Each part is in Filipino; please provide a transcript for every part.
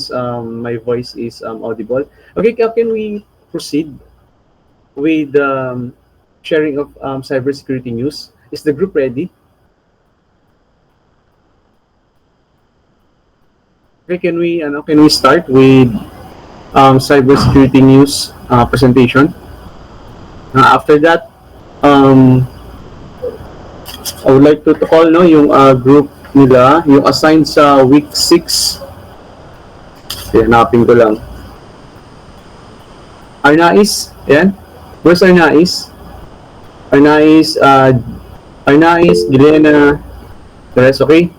once my voice is audible. Okay, can we proceed with sharing of cybersecurity news? Is the group ready? Okay, can we start with cybersecurity news presentation? After that, I would like to call no yung group nila, yung assigned sa week 6. Hanapin ko lang. Arnais, ayan. Where's Arnais? Arnais, Gilena, the rest, okay?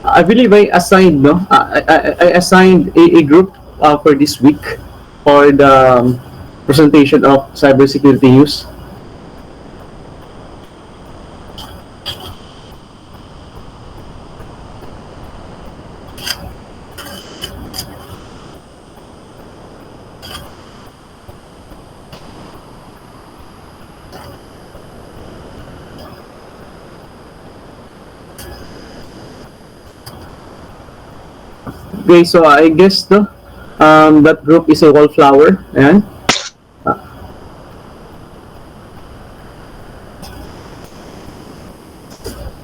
I believe I assigned, no? I assigned a group for this week for the presentation of cybersecurity news. Okay, so I guess no, that group is a wallflower. Ayan.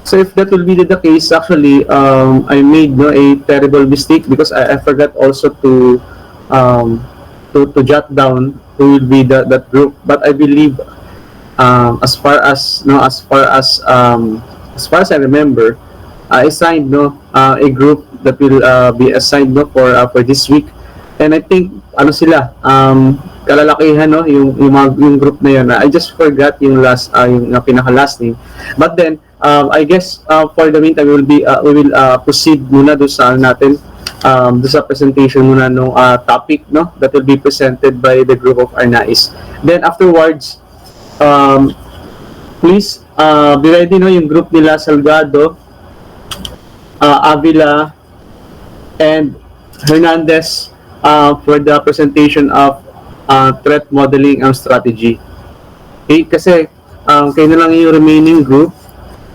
So if that will be the case, actually, I made no, a terrible mistake because I forgot also to jot down who will be that group. But I believe, as far as I remember, I assigned a group that will be assigned for this week. And I think ano sila kalalakihan yung group na yun. I just forgot yung last yung pinaka last name. But then I guess for the meantime we will proceed muna do sa natin do sa presentation muna ng topic that will be presented by the group of Arnais. Then afterwards please be ready yung group nila Salgado, Avila and Hernandez for the presentation of threat modeling and strategy. Okay, kasi kayo na lang yung remaining group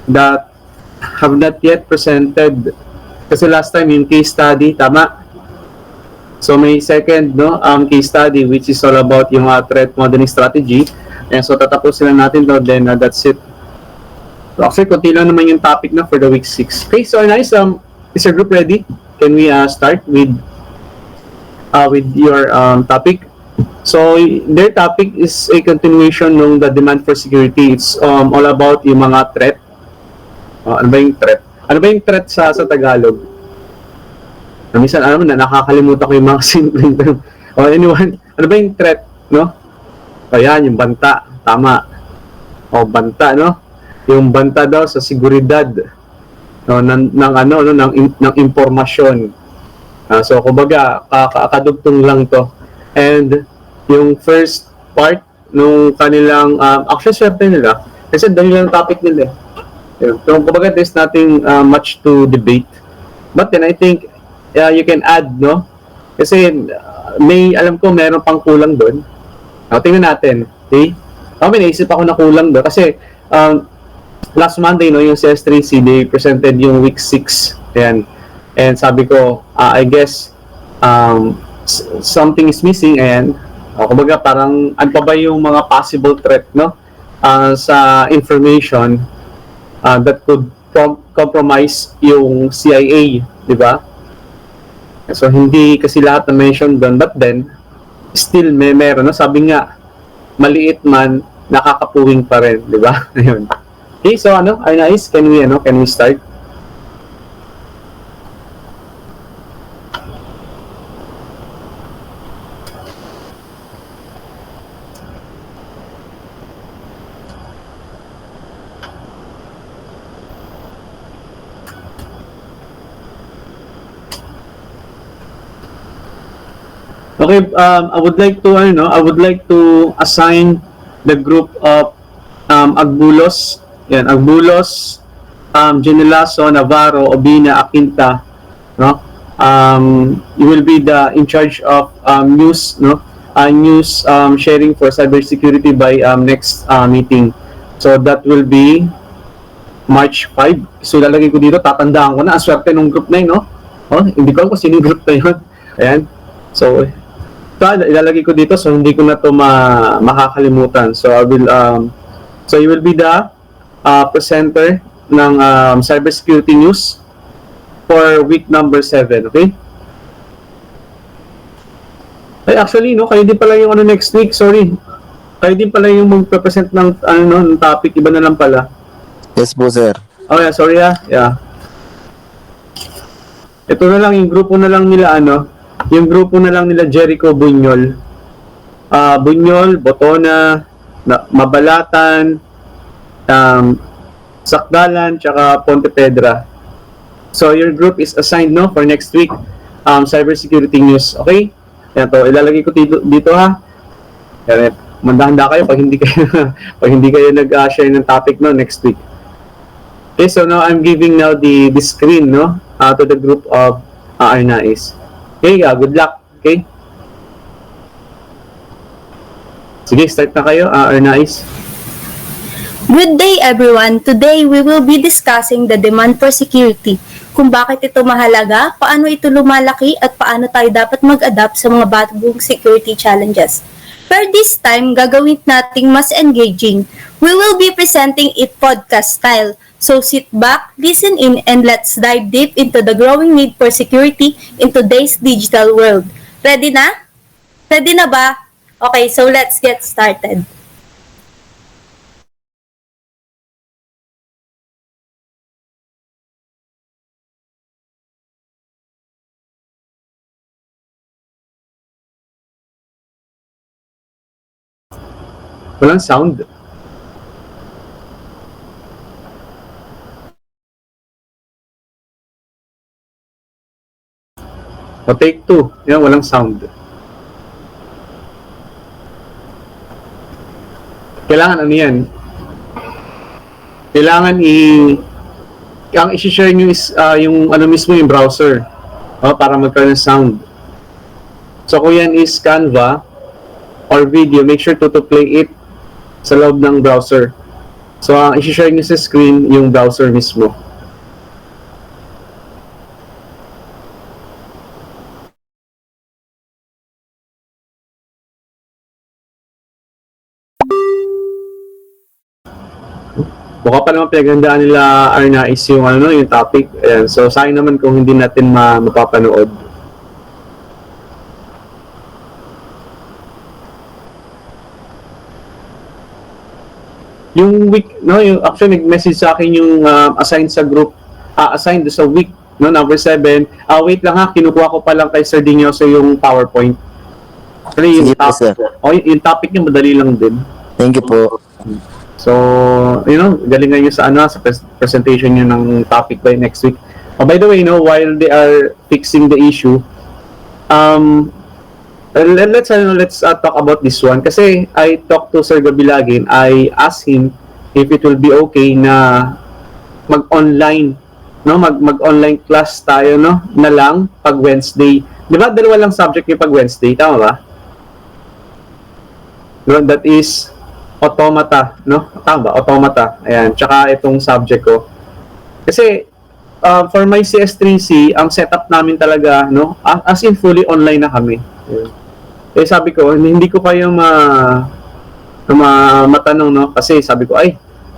that have not yet presented. Kasi last time yung case study, tama? So may second case study which is all about yung threat modeling strategy. And so tatapusin lang natin to, then that's it. So actually, konti lang naman yung topic na for the week 6. Okay, so nice. Is your group ready? Can we start with your topic? So their topic is a continuation ng the demand for security. It's all about yung mga threat. Ano ba yung threat? Ano ba yung threat sa Tagalog? Minsan alam mo na nakakalimutan ko yung mga simpleng term. Anyone, ano ba yung threat, no? Ayan, yung banta, tama. Banta, no? Yung banta daw sa seguridad ng impormasyon. So kumbaga kadugtong lang to. And yung first part nung kanilang actually swerte nila kasi dahil lang topic nila. So kumbaga there's nothing much to debate. But then I think you can add kasi may alam ko meron pang kulang doon. Tingnan natin. Okay? May naisip ako na kulang doon kasi last Monday yung CS3C they presented yung week 6. Ayan. And sabi ko I guess something is missing and kumbaga parang ano pa ba yung mga possible threat sa information that could compromise yung CIA, di ba? So hindi kasi lahat na mention doon, but then still meron sabi nga maliit man nakakapuwing pa rin, di ba? Ayun. Okay, so Arnais, can we start? Okay, I would like to assign the group of Agbulos. Yan, Agbulos, Genelaso, Navarro, Obina, Aquinta, you will be in charge of news sharing for cybersecurity by next meeting. So that will be March 5. So ilalagay ko dito, tatandaan ko na, ang swerte nung group na yun, no? Hindi ko alam kung sino yung group na yun. Ayan. So, ilalagay ko dito, so hindi ko na to makakalimutan. So I will, so you will be the presenter ng cybersecurity news for week number 7, okay? Ay, actually, no, kayo din pala yung next week, sorry. Kayo din pala yung mag-present ng, ng topic, iba na lang pala. Yes po, sir. Oh, yeah, sorry yeah. Ito na lang, yung grupo na lang nila, yung grupo na lang nila Jericho Buñol. Buñol, Botona, Mabalatan, Sakdalan, tsaka Ponte Pedra. So, your group is assigned, no, for next week, cybersecurity news, okay? Yan to, ilalagay ko dito ha. Yan, mandahanda kayo pag hindi kayo pag hindi kayo nag-share ng topic no next week. Okay, so now I'm giving now the screen no to the group of Arnais. Okay, good luck. Okay. Sige, start na kayo, Arnais. Good day everyone! Today we will be discussing the demand for security, kung bakit ito mahalaga, paano ito lumalaki at paano tayo dapat mag-adapt sa mga bagong security challenges. For this time, gagawin nating mas engaging. We will be presenting it podcast style. So sit back, listen in, and let's dive deep into the growing need for security in today's digital world. Ready na? Ready na ba? Okay, so let's get started. Walang sound. O take 2. Yan, walang sound. Kailangan yan? Kailangan ang i-share nyo is yung mismo yung browser. Para magkaroon ng sound. So kung yan is Canva or video, make sure to play it sa loob ng browser. So, i-share nyo sa screen yung browser mismo. Mukha pa naman pinagandaan nila Arnais yung yung topic. Ayan. So, sayang naman kung hindi natin mapapanood. Yung week, no, yung actually nag-message sa akin yung assigned sa group, assigned sa week, no, number 7. Wait lang ha, kinukuha ko pa lang kay Sir Dinyoso yung PowerPoint. Actually, yung topic, yung topic niya madali lang din. Thank you po. So, galingan nyo sa sa presentation nyo ng topic by next week. By the way, while they are fixing the issue, let's talk about this one. Kasi I talked to Sir Gabilagin. I asked him if it will be okay na mag-online, mag-online class tayo, na lang pag Wednesday. Di ba, dalawa lang subject yung pag Wednesday, tama ba? That is automata, Tama ba? Automata. Ayan, tsaka itong subject ko. Kasi for my CS3C, ang setup namin talaga, as in fully online na kami. Ayan. Sabi ko, hindi ko kayo matanong, kasi sabi ko,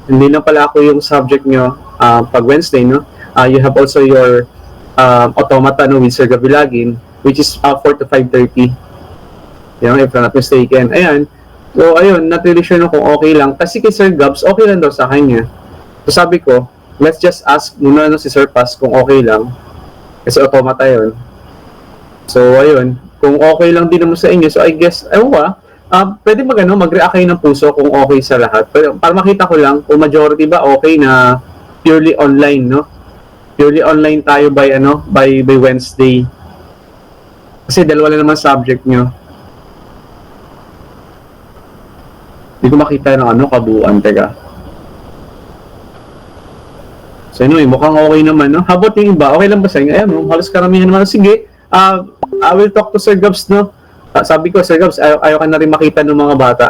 hindi na pala ako yung subject nyo pag Wednesday, you have also your automata, with Sir Gabilagin, which is 4 to 5:30. If I'm not mistaken. Ayan. So, ayun, not really sure kung okay lang. Kasi kay Sir Gabs, okay lang daw sa kanya. So, sabi ko, let's just ask muna si Sir Paz kung okay lang. Kasi automata yun. So, ayun. Kung okay lang din naman sa inyo, so I guess, pwede mag-react kayo ng puso kung okay sa lahat. Para makita ko lang kung majority ba okay na purely online, Purely online tayo by Wednesday. Kasi dalawa lang naman subject nyo. Hindi ko makita ng kabuuan, teka. So, mukhang okay naman, How about yung iba? Okay lang ba sa inyo? Ayan, halos karamihan naman. Sige, I will talk to Sir Gabs, Sabi ko, Sir Gabs, ayaw ka na rin makita ng mga bata.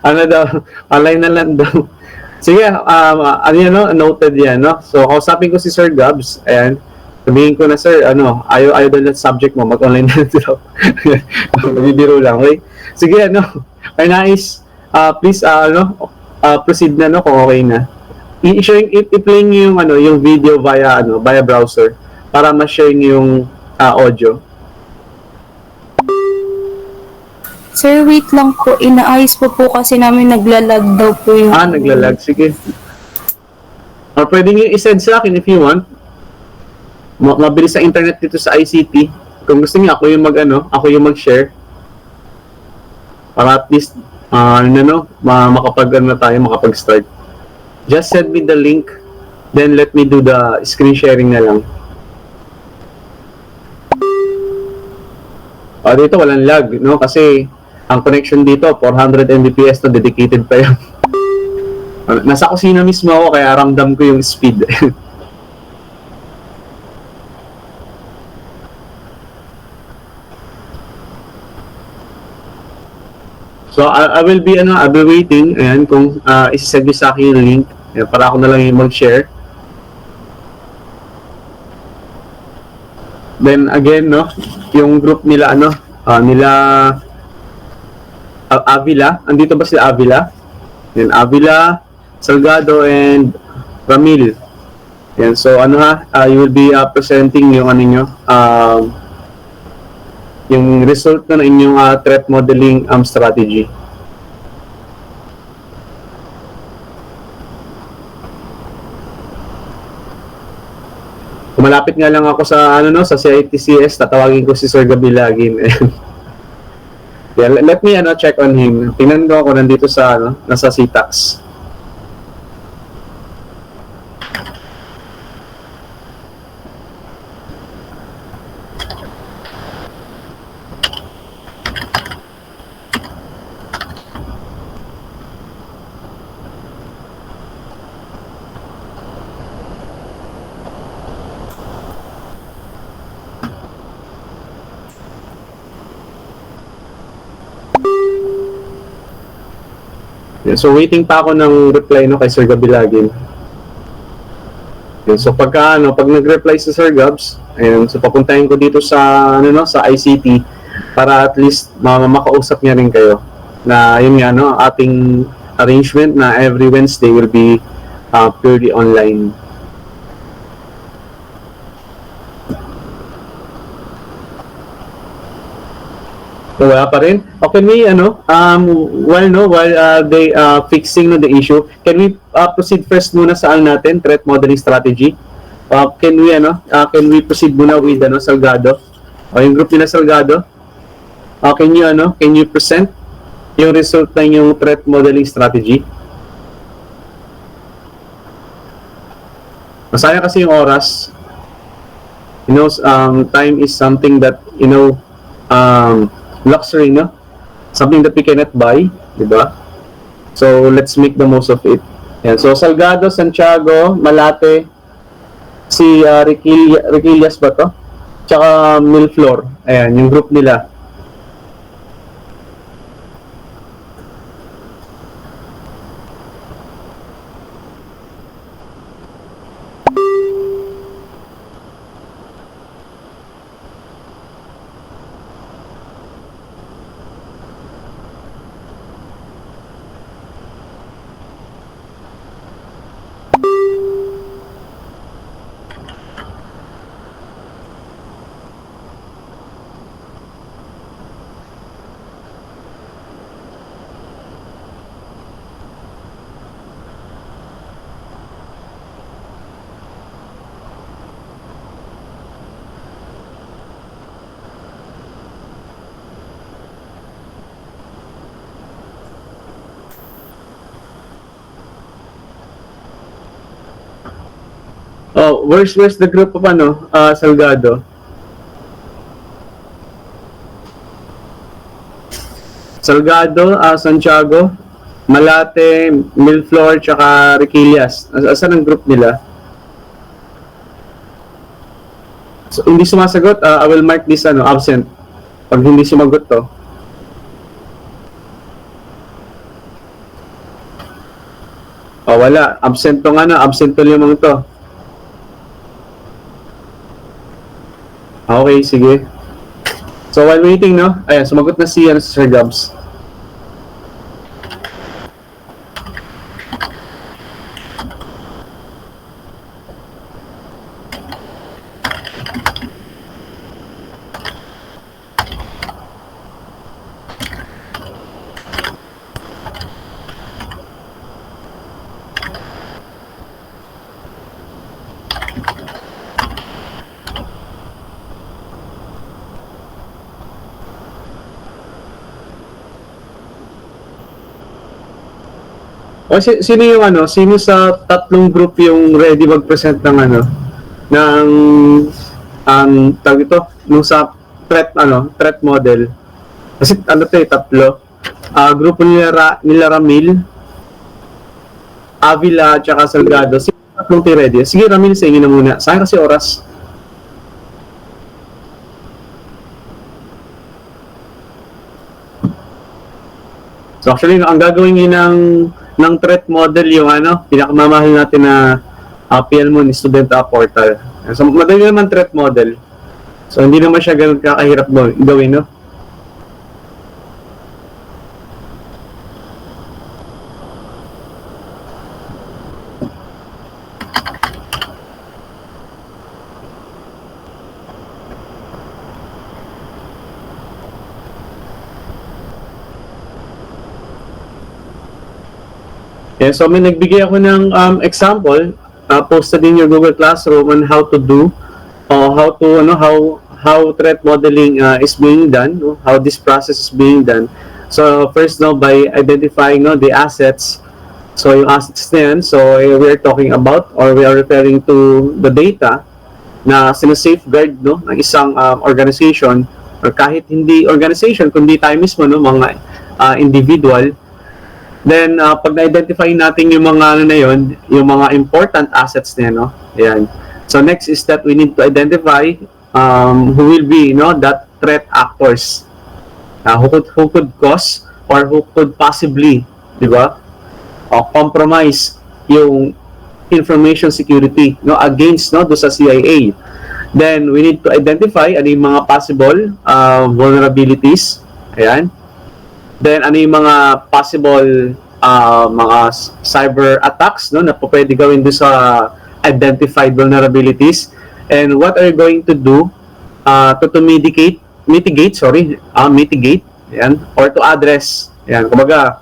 ano daw, online na lang daw. Sige, ano yan, no? Noted yan, no? So, kausapin ko si Sir Gabs, ayan, sabihin ko na, sir, ano, ayaw daw na subject mo, mag-online na daw. Bibiro lang, okay? Sige, ano, Arnais, please, proceed na, no, kung okay na. I-play niyo yung, ano, yung video via browser para ma-share niyo yung audio. Sir, wait lang po. Inaayos po kasi namin naglalag daw po yung... Naglalag. Sige. Or pwede nyo i-send sa akin if you want. Mabilis sa internet dito sa ICT. Kung gusto niyo, ako yung mag-share. Para at least, makapag-start. Just send me the link. Then let me do the screen sharing na lang. Dito walang lag, no? Kasi ang connection dito, 400 Mbps na dedicated pa yan. Nasa kusina mismo ako, kaya ramdam ko yung speed. So, I'll be waiting, ayan, kung isi-send nyo sa akin yung link, ayan, para ako na lang yung mag-share. Then, again, no, yung group nila, Avila. Andito ba si Avila? Yan, Avila, Salgado, and Ramil. Yan, so you will be presenting yung yung result na ng inyong threat modeling strategy. Malapit nga lang ako sa sa CITCS, tatawagin ko si Sir Gabilagin. Yeah, let me check on him. Tingnan ko ako nandito sa nasa CTAX. Yeah, so waiting pa ako ng reply kay Sir Gabilagin. Yeah, so pag nag-reply si Sir Gabs, ayun, so papuntahin ko dito sa sa ICT para at least makausap niya rin kayo. Na yun nga ating arrangement na every Wednesday will be purely online. So, wala pa rin. O can we, while they fixing the issue, can we proceed first muna sa natin, threat modeling strategy? Can we proceed muna with Salgado? O yung group nila Salgado? Can you present yung result ng yung threat modeling strategy? Masaya kasi yung oras. Time is something that, luxury, no? Something that we cannot buy, di ba? So, let's make the most of it. Yan. So, Salgado, Santiago, Malate, si Riquillas ba to? Tsaka Milflor. Ayan, yung group nila. Oh, where's the group of Salgado? Salgado, Santiago, Malate, Milflor, tsaka Riquillas. Asan ang group nila? So, hindi sumasagot, I will mark this absent. Pag hindi sumagot to. Wala. Absent tong absent tong limang to. Okay, sige. So while waiting, no? Ayan, sumagot na si Sir Gabs. O sino yung sino sa tatlong group yung ready mag-present ng ng tawag ito nung sa threat model. Kasi tatlo. Grupo nila Ramil, Avila, at saka Salgado. Sino yung tatlong ready? Sige, Ramil, sa inyo na muna. Sayang kasi oras. So actually, ang gagawin nyo ng threat model yung pinakamamahal natin na PLMon Student Portal. So madali naman threat model. So hindi naman siya ganun kakahirap gawin, no? Yeah, so may nagbigay ako ng example, posted in your Google Classroom on how to do, how threat modeling is being done, how this process is being done. So first, by identifying the assets. So yung assets na yan, so we're talking about or we are referring to the data na sinasafeguard ng isang organization or kahit hindi organization kundi tayo mismo mga individual. Then, pag na-identify natin yung mga na yun, yung mga important assets na yan, Ayan. So, next is that we need to identify who will be, that threat actors. Who could cause or who could possibly, di ba, compromise yung information security, against, do sa CIA. Then, we need to identify ano yung mga possible vulnerabilities. Ayan. Then, ano yung mga possible mga cyber attacks na pwede gawin doon sa identified vulnerabilities. And what are you going to do to mitigate, ayan, or to address. Ayan, kumbaga,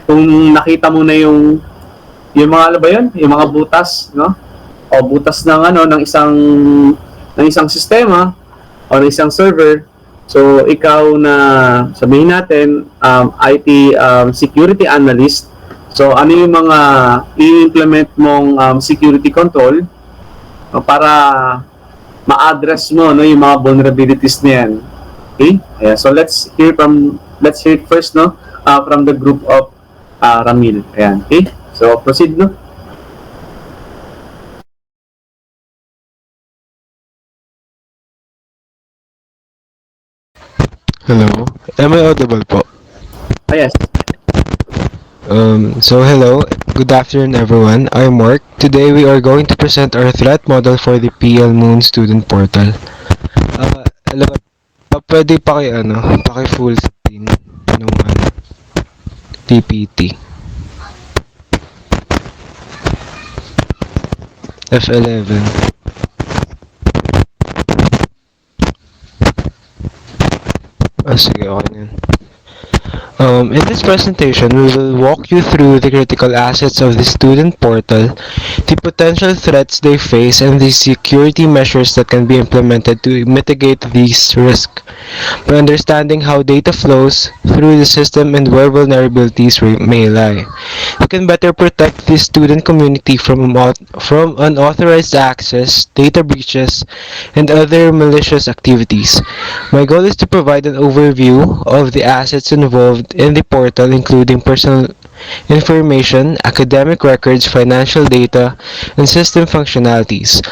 kung nakita mo na yung mga yung mga butas, o butas ng isang sistema o ng isang server. So, ikaw na sabihin natin, IT security analyst, so ano yung mga i-implement mong security control para ma-address mo yung mga vulnerabilities na yan. Okay? Yeah, so let's hear it first from the group of Ramil. Ayan. Okay? So, proceed Hello. Am I audible po? Yes. So hello. Good afternoon everyone. I'm Mark. Today we are going to present our threat model for the PLMon student portal. Hello. Pwede paki full screen nung PPT. F11. Sige, okay na yun. In this presentation, we will walk you through the critical assets of the student portal, the potential threats they face, and the security measures that can be implemented to mitigate these risks. By understanding how data flows through the system and where vulnerabilities may lie, we can better protect the student community from unauthorized access, data breaches, and other malicious activities. My goal is to provide an overview of the assets involved in the portal, including information, academic records, financial data, and system functionalities.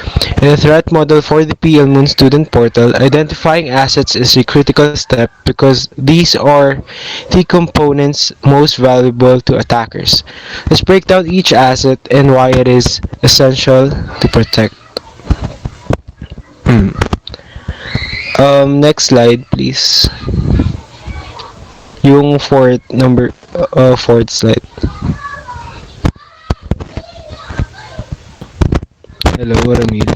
In the threat model for the PL Moon student portal, identifying assets is a critical step because these are the components most valuable to attackers. Let's break down each asset and why it is essential to protect. Next slide, please. Yung fourth slide. Hello, Ramil.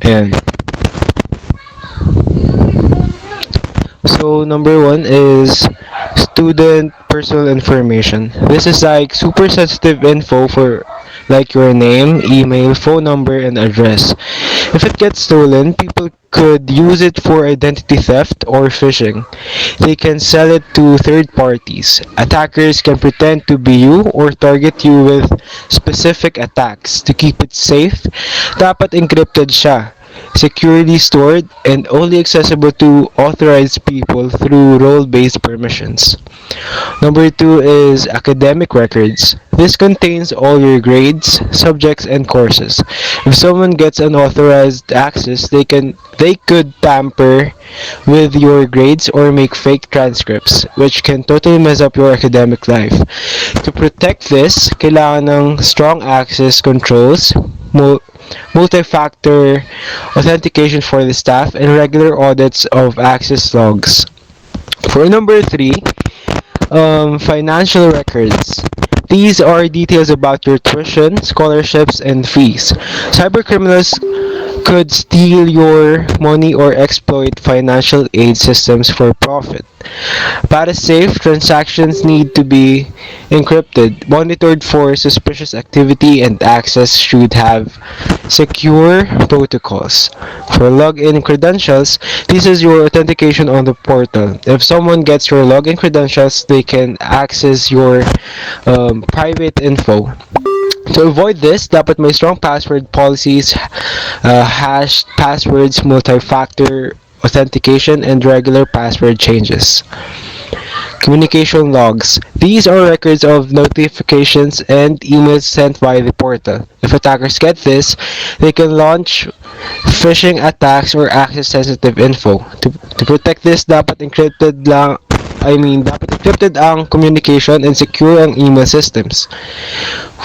Ayan. So, number one is student personal information. This is like super sensitive info for like your name, email, phone number, and address. If it gets stolen, people could use it for identity theft or phishing. They can sell it to third parties. Attackers can pretend to be you or target you with specific attacks. To keep it safe, dapat encrypted siya, securely stored, and only accessible to authorized people through role-based permissions. Number two is academic records. This contains all your grades, subjects, and courses. If someone gets unauthorized access, they could tamper with your grades or make fake transcripts, which can totally mess up your academic life. To protect this, kailangan ng strong access controls, multi-factor authentication for the staff, and regular audits of access logs. For number three, financial records. These are details about your tuition, scholarships, and fees. Cybercriminals could steal your money or exploit financial aid systems for profit. Para safe, transactions need to be encrypted, monitored for suspicious activity, and access should have secure protocols. For login credentials, this is your authentication on the portal. If someone gets your login credentials, they can access your private info. To avoid this, dapat may strong password policies, hashed passwords, multi-factor authentication, and regular password changes. Communication logs. These are records of notifications and emails sent via the portal. If attackers get this, they can launch phishing attacks or access sensitive info. To protect this, dapat encrypted ang communication and secure ang email systems.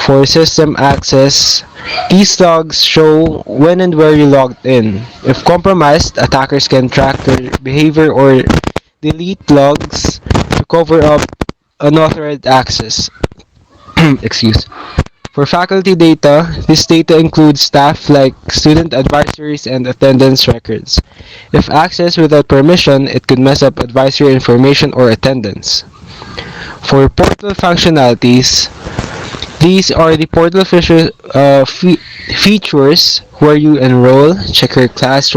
For system access, these logs show when and where you logged in. If compromised, attackers can track their behavior or delete logs to cover up unauthorized access. Excuse. For faculty data, this data includes staff like student advisories and attendance records. If accessed without permission, it could mess up advisory information or attendance. For portal functionalities, these are the portal features where you enroll, check your class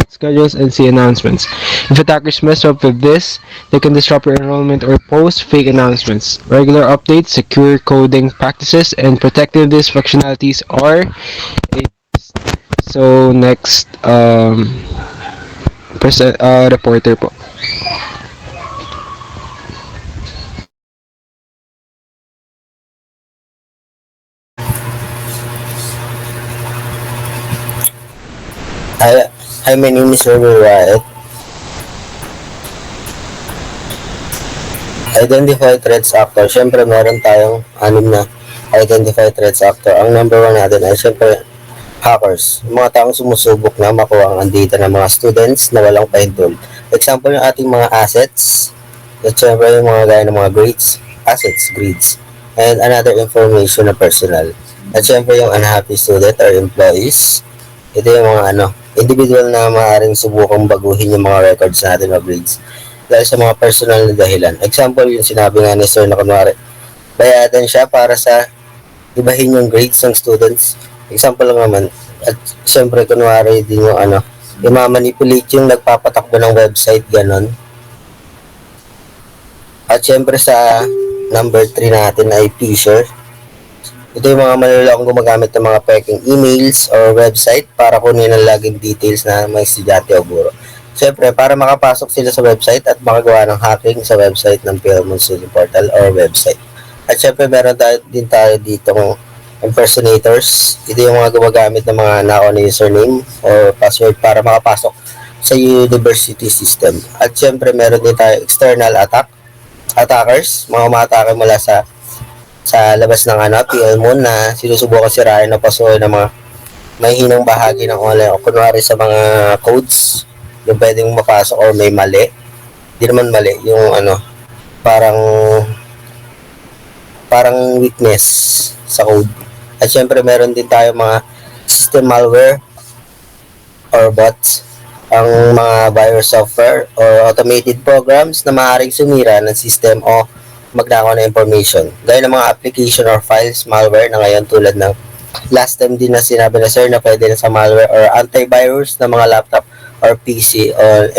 schedules, and see announcements. If attackers mess up with this, they can disrupt your enrollment or post fake announcements. Regular updates, secure coding practices, and protecting these functionalities are a so next reporter po. Hi, my name is Robert Wyatt. Identify threats actor. Siyempre, meron tayong anim na identify threats actor. Ang number one natin ay siyempre hackers. Mga taong sumusubok na makuha ang data ng mga students na walang pahintulot. Example yung ating mga assets. At siyempre yung mga gaya ng mga grades, assets, grades, and another information na personal. At siyempre yung unhappy student or employees. Ito yung mga individual na maaaring subukang baguhin yung mga records natin o grades dahil sa mga personal na dahilan. Example, yung sinabi nga ni Sir na kunwari, bayadan siya para sa ibahin yung grades ng students. Example lang naman. At syempre, kunwari din yung i-manipulate yung nagpapatakbo ng website, ganon. At syempre sa number 3 natin ay Fisher. Ito yung mga manlolokong gumagamit ng mga peking emails or website para kunin ang login details na mga estudyante o guro. Siyempre, para makapasok sila sa website at makagawa ng hacking sa website ng Philmon Student Portal or website. At siyempre, meron din tayo ditong impersonators. Ito yung mga gumagamit ng mga na username or password para makapasok sa university system. At siyempre, meron din tayo external attackers, mga umatake mula sa labas ng Philmon na sinusubukan sirain o pasuhin ng mga mahihinang bahagi ng online o kunwari sa mga codes yung pwedeng mapasok or may mali. Hindi naman mali, yung parang weakness sa code. At syempre meron din tayo mga system malware or bots, ang mga virus software or automated programs na maaaring sumira ng system o magnakaw ng information. Gaya ng mga application or files malware na ngayon tulad ng last time din na sinabi na sir na pwede na sa malware or antivirus na mga laptop or PC or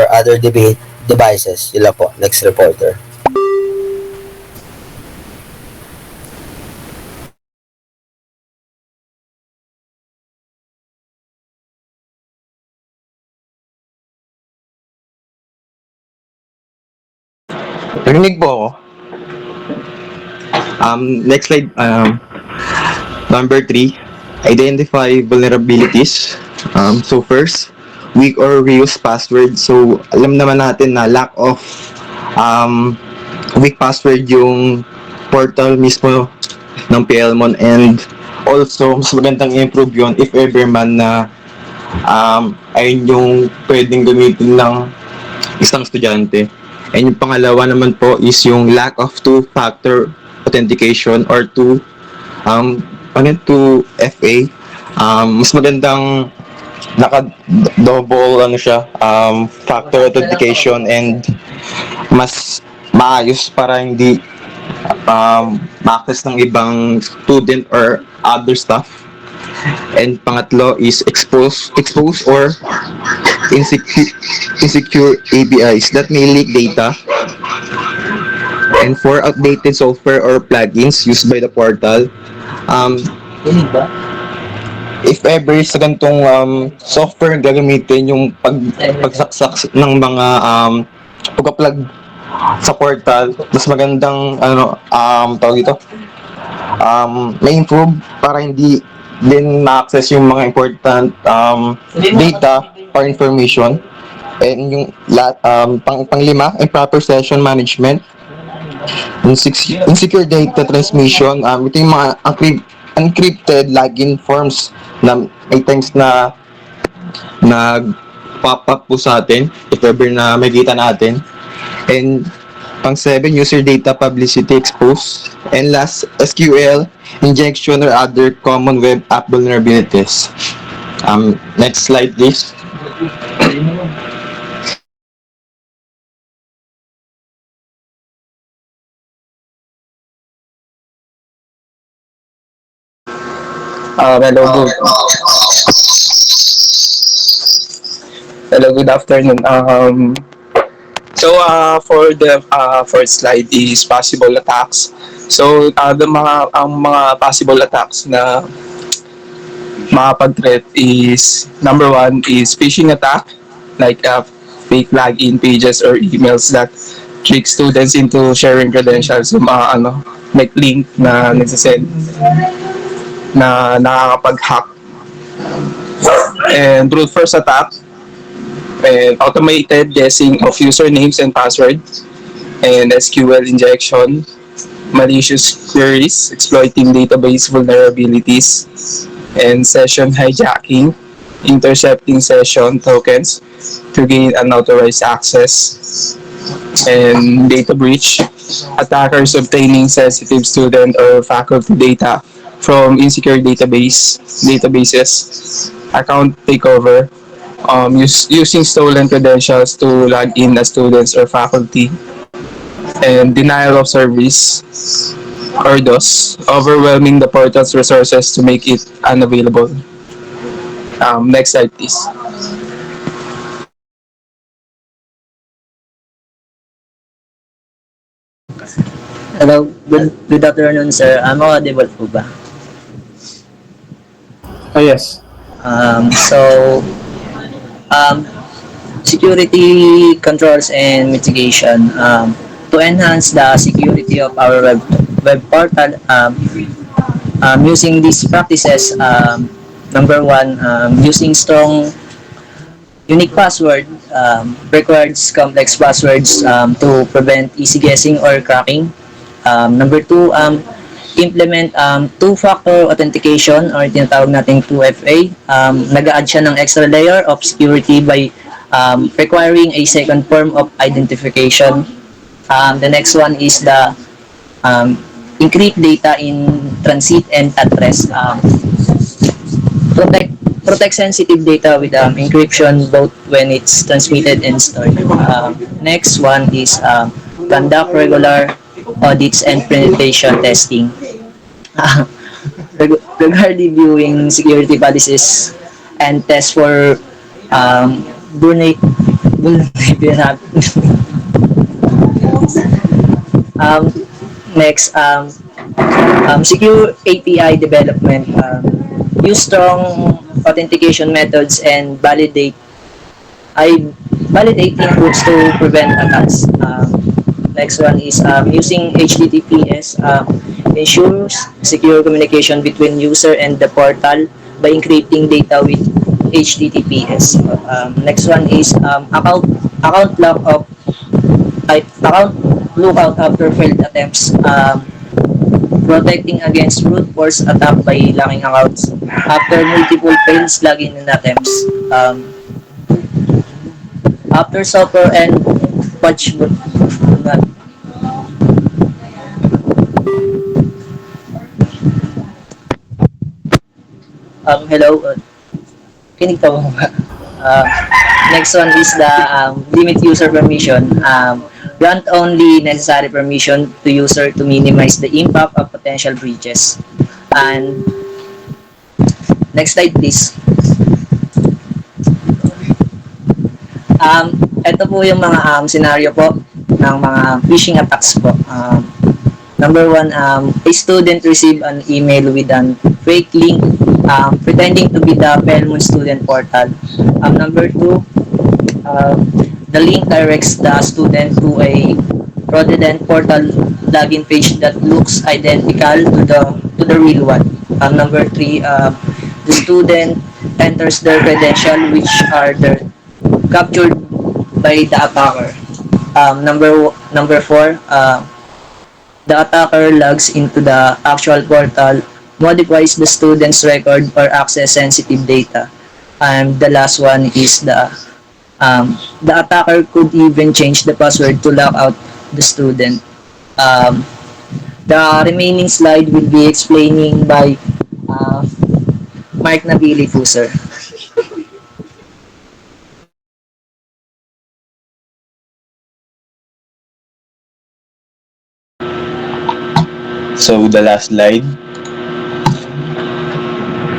other devices. Yun lang po. Next reporter. Narinig po ako. Next slide. Number 3. Identify vulnerabilities. So first, weak or reused password. So alam naman natin na lack of weak password yung portal mismo ng Philmon, and also mas magandang i-improve yun if ever man na ayun yung pwedeng gamitin ng isang estudyante. And yung pangalawa naman po is yung lack of two-factor authentication or 2FA. Mas magandang naka-double factor authentication and mas maayos para hindi ma-access ng ibang student or other staff. And pangatlo is expose or insecure APIs that may leak data. And for outdated software or plugins used by the portal, if ever sa ganitong software gagamitin yung pagsaksak ng mga pag-plug sa portal, mas magandang tawag ito, may improve para hindi din ma-access yung mga important data or information. And yung panglima, improper session management, insecure data transmission. Ito yung mga encrypted login forms na may times na nag-pop up po sa atin if ever na makita natin. And pang-7, user data publicity exposed. And last, SQL injection or other common web app vulnerabilities. Next slide, please. Hello, good afternoon. For the first slide is possible attacks. So, ang mga possible attacks na makapag-threat is, number 1 is phishing attack, like fake login pages or emails that trick students into sharing credentials, yung mga like link na nagsasend na nakakapag-hack. And brute force attack, and automated guessing of usernames and passwords, and SQL injection, malicious queries exploiting database vulnerabilities, and session hijacking, intercepting session tokens to gain unauthorized access, and data breach, attackers obtaining sensitive student or faculty data from insecure databases, account takeover, using stolen credentials to log in as students or faculty, and denial of service or DOS, overwhelming the portal's resources to make it unavailable. Next slide, please. Hello, good afternoon, sir. Audible po ba? Yes. So, um, security controls and mitigation. To enhance the security of our web portal, using these practices, number one, using strong unique password requires complex passwords to prevent easy guessing or cracking. Number two, implement two-factor authentication or tinatawag nating 2FA. Nag-add siya ng extra layer of security by requiring a second form of identification. The next one is the encrypt data in transit and at rest. Protect sensitive data with encryption both when it's transmitted and stored. Next one is conduct regular audits and penetration testing. Regularly viewing security policies and test for vulnerability. um, Next, secure API development. Use strong authentication methods and validate inputs to prevent attacks. Next one is using HTTPS ensures secure communication between user and the portal by encrypting data with HTTPS. Next one is account lookout after failed attempts. Protecting against brute force attack by locking accounts after multiple failed login attempts. After software and patch hello, kinig ka mo ba? Next one is the limit user permission. Grant only necessary permission to user to minimize the impact of potential breaches. And next slide please. Ito po yung mga scenario po ng mga phishing attacks po. Number one, a student received an email with an fake link pretending to be the Belmont student portal. Number two, the link directs the student to a fraudulent portal login page that looks identical to the real one. Number three, the student enters their credential which are captured by the attacker. Number four, the attacker logs into the actual portal, modifies the student's record or access sensitive data. And the last one is the attacker could even change the password to lock out the student. The remaining slide will be explaining by Mark Nabili po, sir. So the last slide,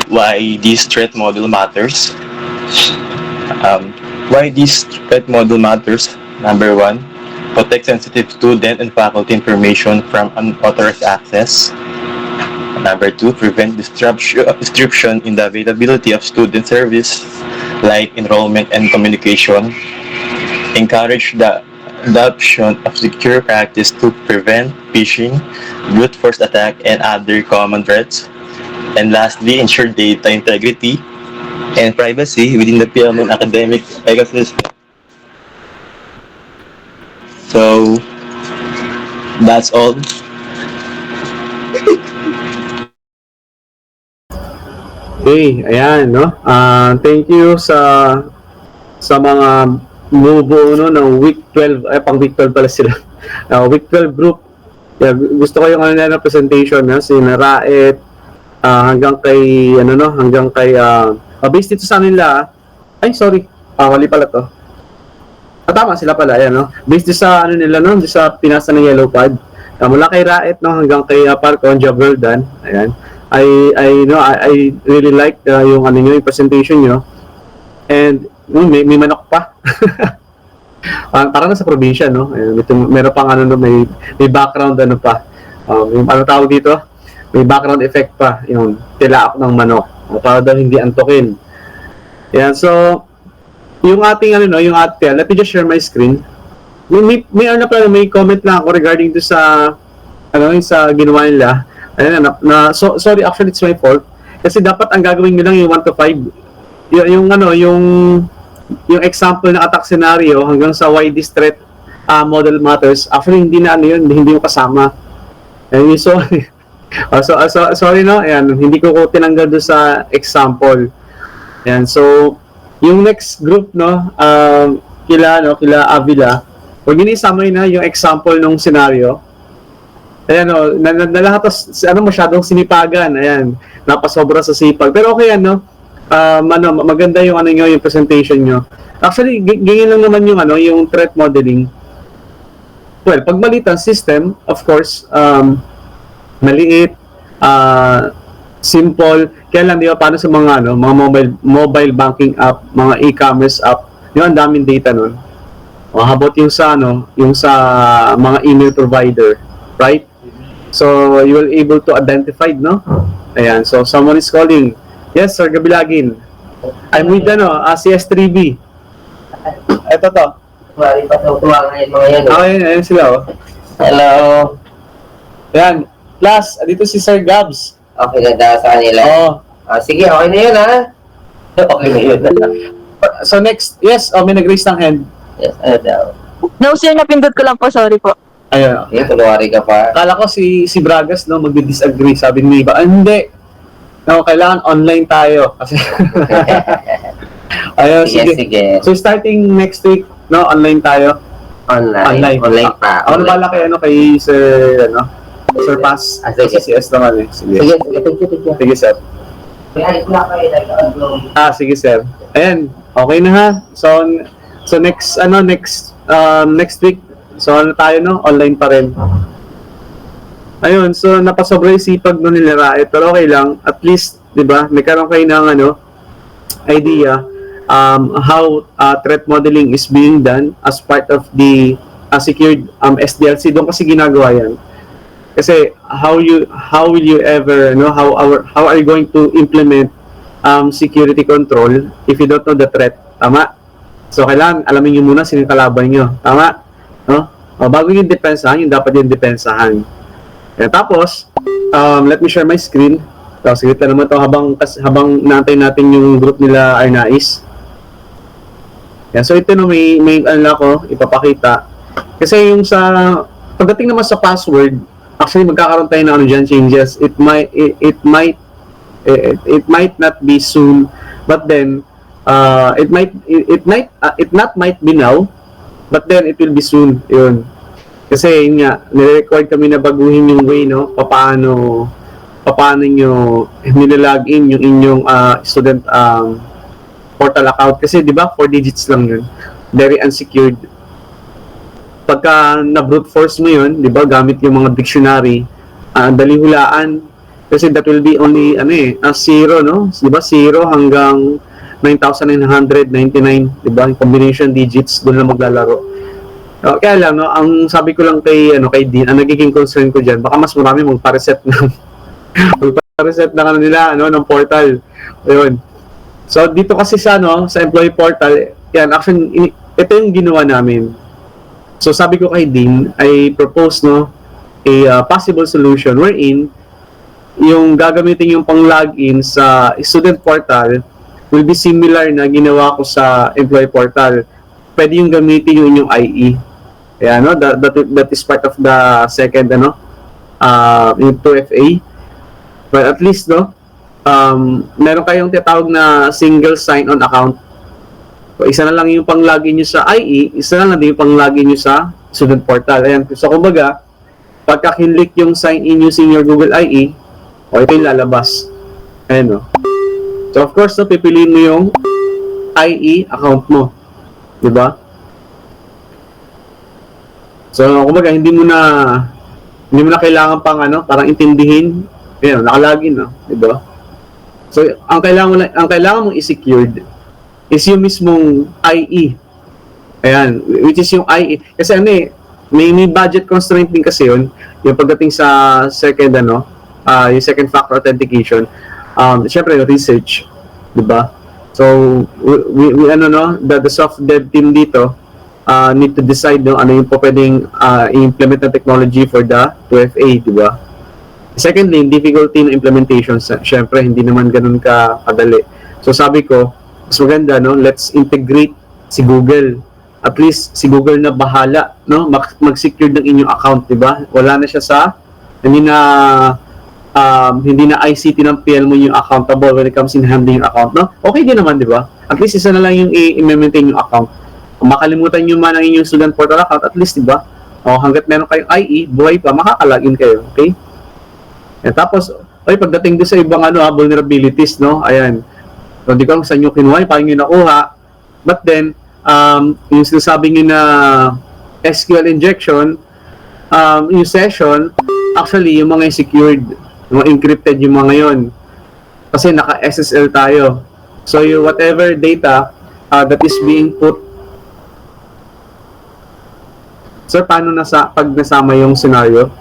why this threat model matters. Why this threat model matters? Number one, protect sensitive student and faculty information from unauthorized access. Number two, prevent disruption in the availability of student service like enrollment and communication. Encourage the adoption of secure practice to prevent phishing, brute force attack, and other common threats. And lastly, ensure data integrity and privacy within the PLMon academic ecosystem. So, that's all. Okay, ayan, no? Thank you sa mga mubo, no, ng week 12, pang week 12 pala sila. Week 12 group. Yeah, gusto ko yung na presentation, no? Si Naraet, hanggang kay, based dito sa nila, mali pala to. Tama sila pala, ayan, no? Based sa, nila, no? Sa pinasa ng Yellow Pad. Mula kay Raet, no? Hanggang kay Parcon, Job well done. Ayan. I really like yung presentation nyo. And may manok pa. Parang nasa probinsya, no? Ayan, meron pang ano, no, may background, ano pa. Yung ano tawag dito? May background effect pa, yung tilaak ng manok. Para daw hindi antokin. Yan, so, yung ating, ano, no, yung ating, let me just share my screen. Ano pala, may comment lang ako regarding to sa, ano, yung sa ginawa nila. Ayan, sorry, actually, it's my fault. Kasi dapat ang gagawin nyo lang yung 1 to 5. Yung ano, yung example na attack scenario hanggang sa why this threat model matters. Actually, hindi na ano yun, hindi yung kasama. Ayan, sorry. Sorry, no? Ayan, hindi ko tinanggal doon sa example. Ayan, so, yung next group, no, kila Avila, huwag nyo isama yun, yung example ng scenario. Ayan, no, nalahatos, masyadong sinipagan. Ayan, napasobra sa sipag. Pero okay yan, no? Maganda yung ano nyo, yung presentation nyo. Actually, ganyan lang naman yung ano, yung threat modeling. Well, pag maliit ang system, of course, maliit, simple. Kaya lang, di ba, paano sa mga ano, mga mobile banking app, mga e-commerce app, yung ang daming data nun. How about yung sa ano, yung sa mga email provider, right? So, you will able to identify, no? Ayan, so someone is calling. Yes, Sir Gabilagin. I'm with CS3B. Ito to. Mari pa tuwa ngayon mga yan. Ayan sila, oh. Hello. Ayan, class, dito si Sir Gabs. Okay na daw sa kanila. Oo. Sige, okay na yun ha. Okay na yun. So next, yes, may nag-raise ng hand. Yes, ano daw. No sir, napindot ko lang po, sorry po. Ayun. Okay, kunwari ka pa. Akala ko si Bragas, no, magdi-disagree. Sabi ni iba, hindi. No, kailangan online tayo. Kasi ayun, Sige. So starting next week, no, online tayo. Online pa. Ako na bala kay Sir, Sir Pass. Sige. Kasi CS naman eh. Sige. Sige. Sige, sir. Sige, sir. Ayan, okay na ha. So next week, so tayo, no? Online pa rin. Ayun, so napasobra yung sipag nun nila Raet, pero okay lang. At least, di ba, may karoon kayo ng idea how threat modeling is being done as part of the secured SDLC. Doon kasi ginagawa yan. Kasi how will you ever how are you going to implement security control if you don't know the threat? Tama? So kailangan alamin niyo muna sino yung kalaban niyo. Tama? No? Bago yung depensahan, yung dapat yung depensahan. Tapos, let me share my screen. Tapos sige naman to habang naantay natin yung group nila Arnais. So ito may ipapakita. Kasi yung sa pagdating naman sa password, actually magkakaroon tayo ng changes. It might not be soon, but then it might be now, but then it will be soon. Yun. Kasi yun nga, nire-record kami na baguhin yung way, no? Paano nyo nilologin yung inyong student portal account. Kasi di ba 4 digits lang yun. Very unsecured. Pagka na-brute force mo yun, di ba, gamit yung mga dictionary, dali hulaan. Kasi that will be only, zero, no? Di ba, 0 hanggang 9,999, di ba? Yung combination digits, doon lang maglalaro. Kaya lang, no, ang sabi ko lang kay Dean, ang nagiging concern ko dyan, baka mas marami magpa-reset ng nila, ng portal. Ayun. So, dito kasi sa employee portal, yan, actually, ito yung ginawa namin. So, sabi ko kay Dean, I propose, a possible solution wherein yung gagamitin yung pang-login sa student portal will be similar na ginawa ko sa employee portal. Pwede yung gamitin yung inyong IE. Kaya, that is part of the second, yung 2FA. But at least, meron kayong tinatawag na single sign-on account. So, isa na lang yung pang-login nyo sa IE, isa na lang din yung pang-login nyo sa student portal. Ayan. So, kumbaga, pagka kinlik yung sign-in using your Google IE, ito yung lalabas. Ayan, So, of course, pipiliin mo yung IE account mo. Diba? So, kumbaga, hindi mo na kailangan pang parang intindihin. Ayan, nakalagin, diba? So, ang kailangan mong i-secured is yung mismong IE. Ayan, which is yung IE. Kasi ano eh, may budget constraint din kasi yun. Yung pagdating sa second, yung second factor authentication. Syempre, research. Diba? So, the soft dev team dito need to decide ano yung po pwedeng i-implement na technology for the 2FA, diba? Secondly, difficulty ng implementation. Syempre, hindi naman ganun kadali. So, sabi ko, mas maganda, let's integrate si Google. At least si Google na bahala, mag-secure ng inyong account, 'di ba? Wala na siya sa hindi na ICT ng PL mo yung accountable when it comes in handling yung account, no? Okay din naman, 'di ba? At least isa na lang yung i-maintain yung account. Kung makalimutan niyo man ang inyong student portal account, at least, 'di ba? O hangga't meron kayong IE, buhay pa, makakalagin kayo, okay? And tapos, pagdating doon sa ibang vulnerabilities, no? Ayan. So, hindi ko saan nyo kinuha, paano nyo nakuha. But then, yung sinasabi nyo na SQL injection, yung session, actually, yung mga secured, yung encrypted yung mga yon. Kasi naka-SSL tayo. So, yung whatever data that is being put. Sir, paano pag nasama yung scenario?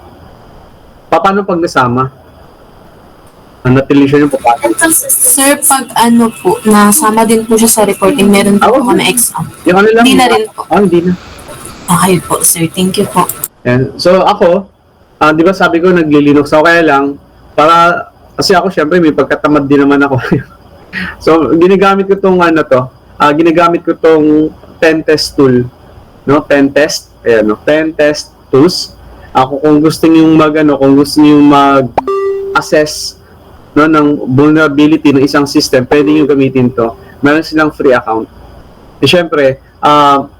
Paano pag nasama? Natilision yung po. Sir, pag po, nasama din po siya sa reporting, meron po ako na exam. Yung lang. Hindi na rin po. Hindi na. Okay po, sir. Thank you po. Yan. So, ako, di ba sabi ko, nagli-Linux ako, kaya lang, kasi ako, syempre, may pagkatamad din naman ako. So, ginagamit ko ginagamit ko tong pen test tool. No? Pen test. Ayan, no? Pen test tools. Ako, kung gusto niyo mag-assess ng vulnerability ng isang system, pwede nyo gamitin to. Meron silang free account. E syempre,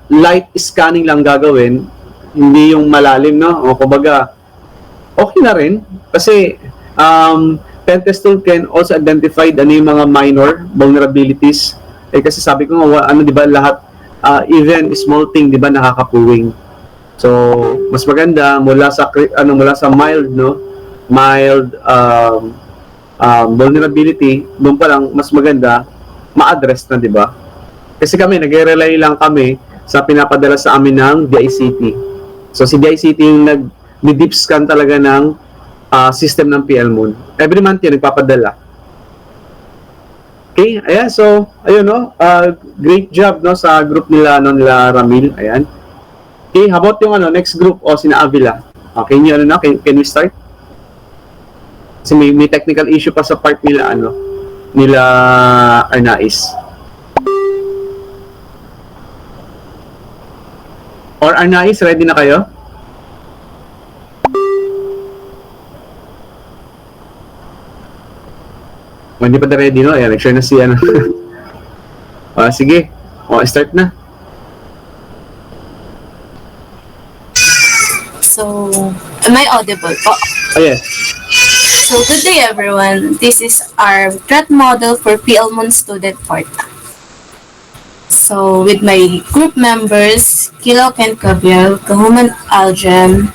light scanning lang gagawin, hindi yung malalim, no? O kumbaga, okay na rin. Kasi, pentest tool can also identify yung mga minor vulnerabilities. Kasi sabi ko nga, di ba, lahat, even small thing, di ba, nakakapuwing. So, mas maganda, mula sa mild, no? Mild, vulnerability, doon pa lang mas maganda ma-address na, di ba? Kasi kami, nagre-rely lang kami sa pinapadala sa amin ng DICT. So, si DICT yung nag-deep scan talaga ng system ng PLMON. Every month yun, nagpapadala. Okay, ayan, so, ayun, no? Great job, no, sa group nila Ramil, ayan. Okay, how about yung next group, sina Avila? Okay, can we start? Kasi may technical issue pa sa part nila Arnaiz. Or Arnaiz, ready na kayo? Hindi pa na ready, no? Ayan, nag-share na si sige. Start na. So, am I audible po? Oh, yes. So, good day everyone. This is our threat model for PLMON Student Portal. So, with my group members, Kilo Ken Gabriel, Kahuman Aljem,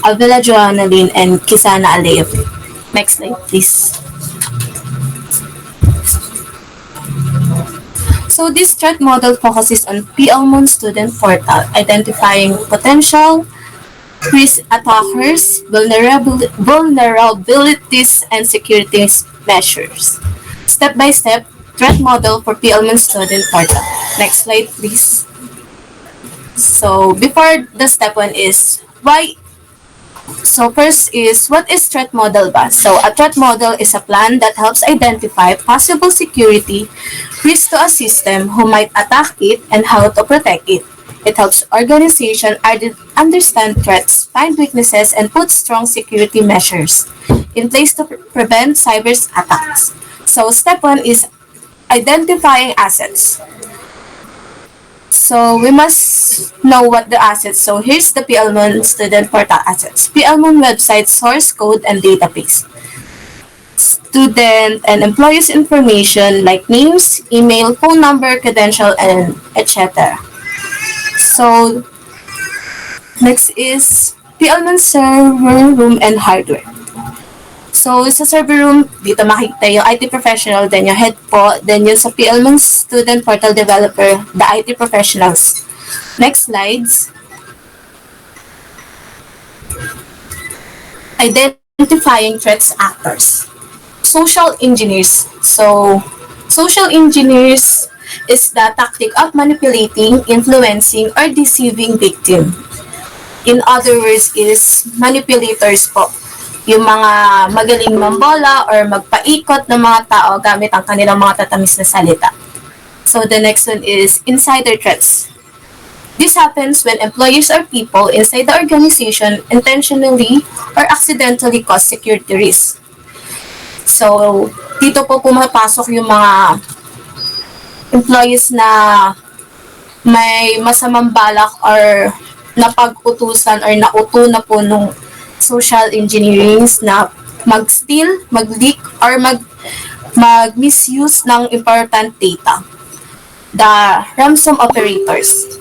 Avila Joanna Lynn, and Kisana Aleo. Next slide, please. So, this threat model focuses on PLMON Student Portal, identifying potential risk attackers, vulnerabilities, and security measures. Step-by-step threat model for PLMON Student Portal. Next slide, please. So, before the step one is, why? So, first is, what is threat model ba? So, a threat model is a plan that helps identify possible security risk to a system who might attack it and how to protect it. It helps organizations understand threats, find weaknesses, and put strong security measures in place to prevent cyber attacks. So, step one is identifying assets. So, we must know what the assets. So, here's the PLMON Student Portal assets. PLMON website, source code, and database. Student and employees information like names, email, phone number, credential, and etc. So, next is PLMON server room and hardware. So, sa server room, dito makikita yung IT professional, then yung head po, then yung sa PLMON student portal developer, the IT professionals. Next slides. Identifying threats actors. Social engineers. So, social engineers is the tactic of manipulating, influencing, or deceiving victim. In other words, is manipulators po. Yung mga magaling mambola or magpaikot ng mga tao gamit ang kanilang mga tatamis na salita. So the next one is insider threats. This happens when employees or people inside the organization intentionally or accidentally cause security risk. So, dito po pumapasok yung mga employees na may masamang balak or napag-utusan or nauto na po nung social engineering na mag-steal, mag-leak, or mag-misuse ng important data. The ransom operators.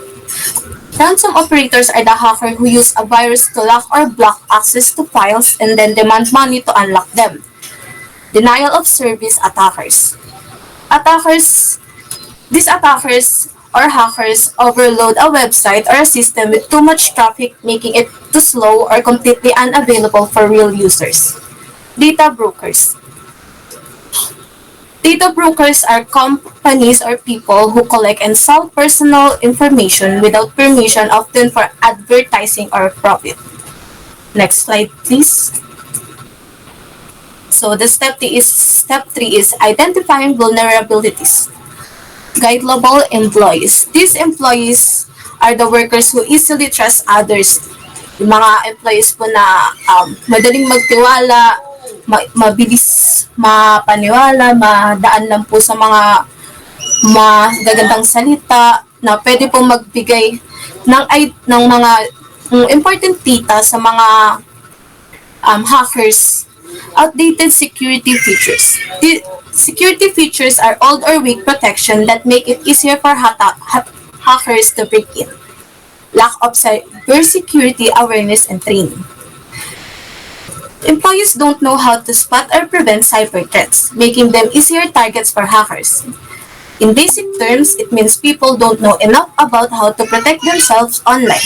Ransom operators are the hacker who use a virus to lock or block access to files and then demand money to unlock them. Denial of service attackers. These attackers or hackers overload a website or a system with too much traffic, making it too slow or completely unavailable for real users. Data brokers. Data brokers are companies or people who collect and sell personal information without permission, often for advertising or profit. Next slide, please. So the step three is identifying vulnerabilities. Guidable employees. These employees are the workers who easily trust others. Yung mga employees po na madaling magtiwala, mabilis mapaniwala, madaan lang po sa mga magagandang salita, na pwede pong magbigay ng mga important data sa mga hackers. Outdated security features. The security features are old or weak protection that make it easier for hackers to break in. Lack of cybersecurity awareness and training. Employees don't know how to spot or prevent cyber threats, making them easier targets for hackers. In basic terms, it means people don't know enough about how to protect themselves online.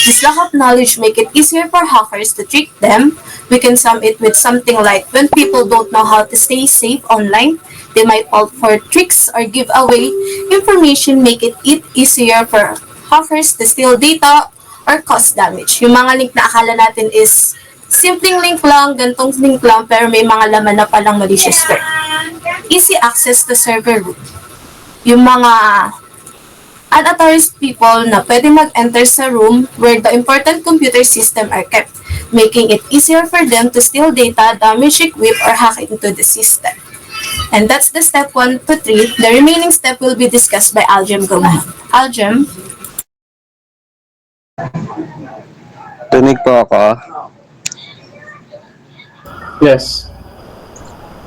This lack of knowledge make it easier for hackers to trick them. We can sum it with something like when people don't know how to stay safe online, they might fall for tricks or give away information, make it easier for hackers to steal data or cause damage. Yung mga link na akala natin is simpleng link lang, gantong link lang, pero may mga laman na palang malicious web. Easy access to server room. Yung mga unauthorized people na pwede mag-enter sa room where the important computer system are kept, making it easier for them to steal data, damage equip, or hack into the system. And that's the step 1 to 3. The remaining step will be discussed by Aljem Gomez. Aljem? Tunig po ako. Yes.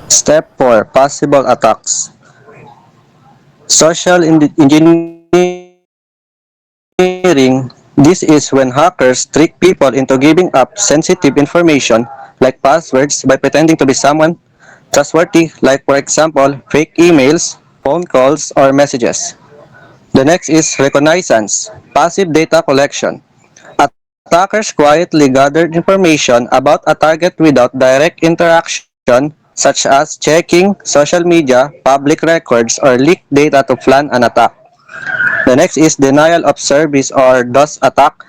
Step 4, possible attacks. Social engineering. This is when hackers trick people into giving up sensitive information like passwords by pretending to be someone trustworthy, like for example, fake emails, phone calls, or messages. The next is reconnaissance, passive data collection. Attackers quietly gathered information about a target without direct interaction, such as checking social media, public records, or leaked data to plan an attack. The next is denial of service or DOS attack.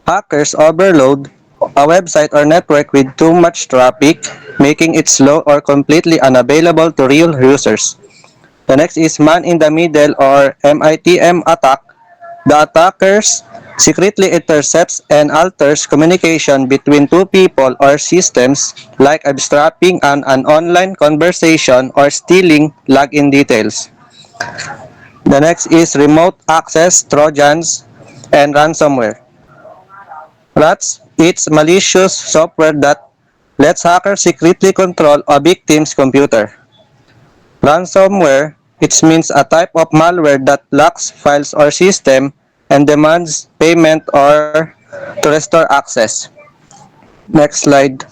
Hackers overload a website or network with too much traffic, making it slow or completely unavailable to real users. The next is man-in-the-middle or MITM attack. The attackers secretly intercepts and alters communication between two people or systems, like eavesdropping on an online conversation or stealing login details. The next is remote access, trojans, and ransomware. It's malicious software that lets hackers secretly control a victim's computer. Ransomware, it means a type of malware that locks files or system and demands payment or to restore access. Next slide.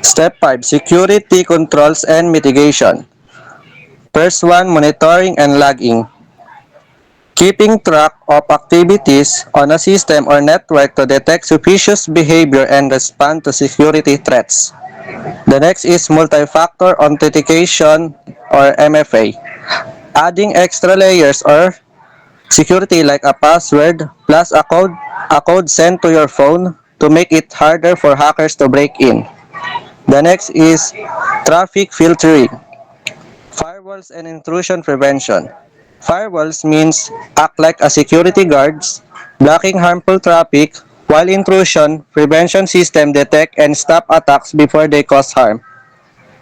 Step 5, security controls and mitigation. First one, monitoring and logging. keeping track of activities on a system or network to detect suspicious behavior and respond to security threats. The next is multi-factor authentication or MFA, adding extra layers or security like a password plus a code sent to your phone to make it harder for hackers to break in. The next is traffic filtering, firewalls and intrusion prevention. Firewalls means act like a security guards, blocking harmful traffic, while intrusion prevention system detect and stop attacks before they cause harm.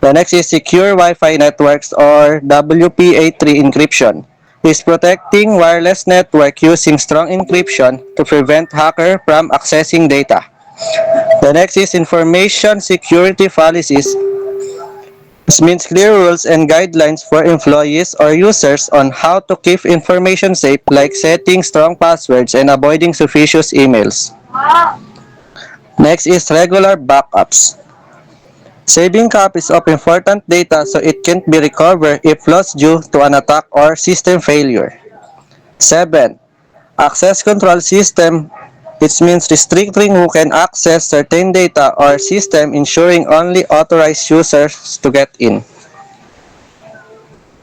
The next is secure Wi-Fi networks or WPA3 encryption. Is protecting wireless network using strong encryption to prevent hacker from accessing data. The next is information security policies. This means clear rules and guidelines for employees or users on how to keep information safe, like setting strong passwords and avoiding suspicious emails. Next is regular backups. Saving copies of important data so it can't be recovered if lost due to an attack or system failure. 7. Access control system. It means restricting who can access certain data or system, ensuring only authorized users to get in.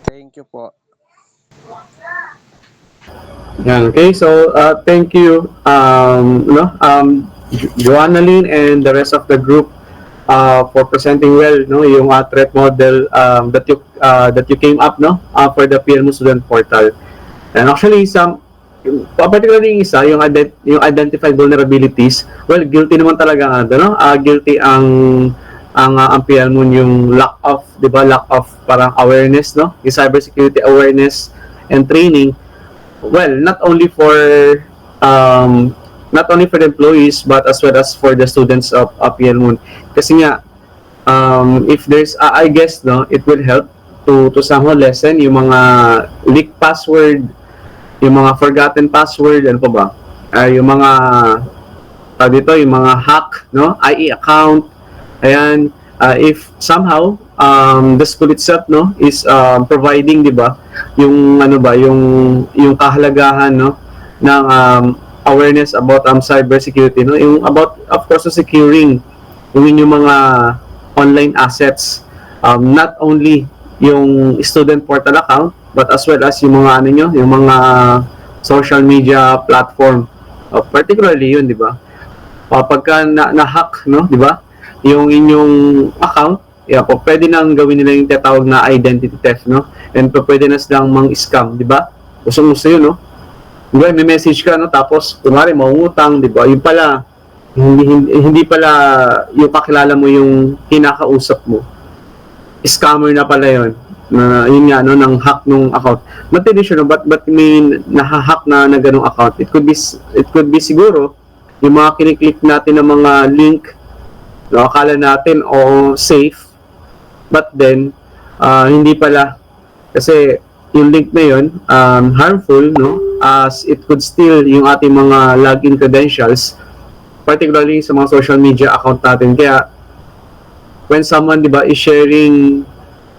Thank you po. Yan, okay, so thank you, Joanna Lynn and the rest of the group for presenting well, no, yung threat model that you came up, no, for the PLMO student portal. And actually, particularly yung isa, yung identified vulnerabilities, well, guilty naman talaga guilty ang PLMO yung lack of parang awareness, no, yung cybersecurity awareness and training. Well, not only for the employees but as well as for the students of PLMO. Kasi nga, if there's, I guess, no, it will help to somehow lessen yung mga leaked password, yung mga forgotten password, ano pa ba? Yung mga yung mga hack, no, IE account. Ayan, if somehow the school itself, no, is providing, di ba, yung yung kahalagahan, no, ng awareness about cybersecurity, no, yung about, of course, securing yung mga online assets, not only yung student portal account but as well as yung mga yung mga social media platform, particularly yun, di ba, pagka na-hack, no, di ba, yung inyong account, pwede nang gawin nila yung tinatawag na identity theft, no, and pwede na silang mang-scam, di ba, usong-uso yun, no. Diba, may message ka, no, tapos kunwari mangungutang, di ba, yung pala hindi pala yung kakilala mo yung kinakausap mo, scammer na pala yun, na yun nga, no, ng hack nung account. Not really sure, no, but may nahahack na ganung account. It could be siguro yung mga kiniklik natin ng mga link, no, akala natin safe, but then hindi pala, kasi yung link na yun harmful, no, as it could steal yung ating mga login credentials, particularly sa mga social media account natin. Kaya when someone, di ba, is sharing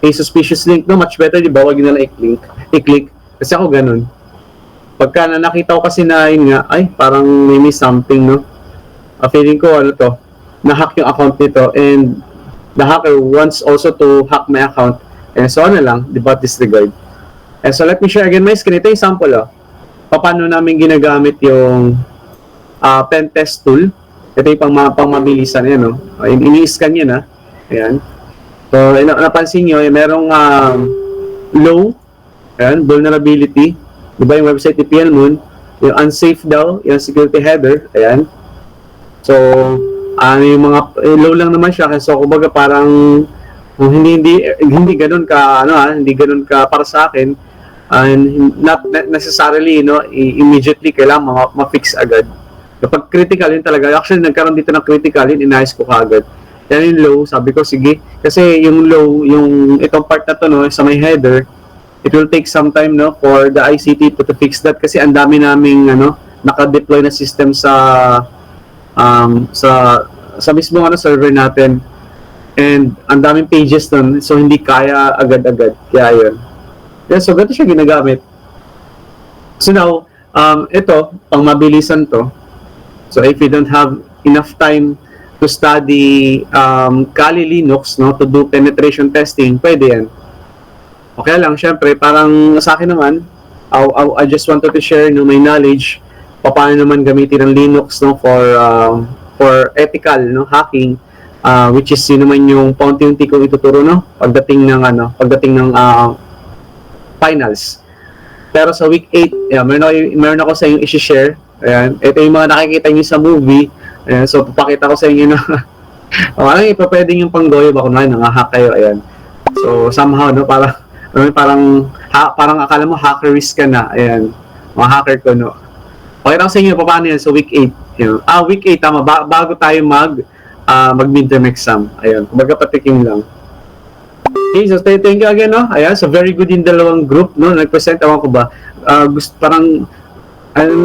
a suspicious link, no, much better, di ba, wag nila i-click. Kasi ako ganun. Pagka nakita ko kasi na yun nga, ay, parang may something, no, feeling ko, na-hack yung account nito, and the hacker wants also to hack my account, and so na lang, di ba, disregard. And so let me share again my screen. Ito yung sample, paano namin ginagamit yung pen test tool. Ito yung pang-mabilisan yan, no? Ini-scan yan, ayan. So, napansin nyo, merong low, ayan, vulnerability, di ba, yung website ni PLMON, yung unsafe daw, yung security header, ayan. So, yung mga low lang naman siya, so kumbaga parang hindi ganoon ka hindi ganoon ka para sa akin, and not necessarily, no, immediately kailangan ma-fix agad. Kapag critical yun talaga, actually nagkaroon dito ng critical, yun inayos ko kaagad. Yan yung low, sabi ko sige, kasi yung low, yung itong part na to, no, sa may header, it will take some time, no, for the ICT to fix that, kasi ang dami naming naka-deploy na system sa mismong server natin, and ang daming pages nun, so hindi kaya agad-agad, kaya yun. Yeah, so ganito siya ginagamit. So now, ito, pang mabilisan to. So if you don't have enough time to study Kali Linux, no, to do penetration testing, pwede yan. Okay lang, syempre, parang sa akin naman, I just wanted to share, no, my knowledge paano naman gamitin ang Linux, no, for ethical, no, hacking, which is yun naman yung paunti-unti kong ituturo, no, pagdating ng finals. Pero sa week 8, meron ako sa inyong i-share. Ayan, ito yung mga nakikita niyo sa movie. Ayan, so papakita ko sa inyo na pwede yung panggoyo ba kung nang-hack kayo. Ayan. So somehow, no, parang akala mo hackerist ka na. Ayan, mga hacker ko, no. Pakita ko sa inyo paano yan sa week 8. Week 8, tama, bago tayo mag-midterm exam. Ayan, kumbaga patikim lang. Okay, so thank you again, no? Ayan, so very good yung dalawang group, no? Nag-present, ewan ko ba, parang,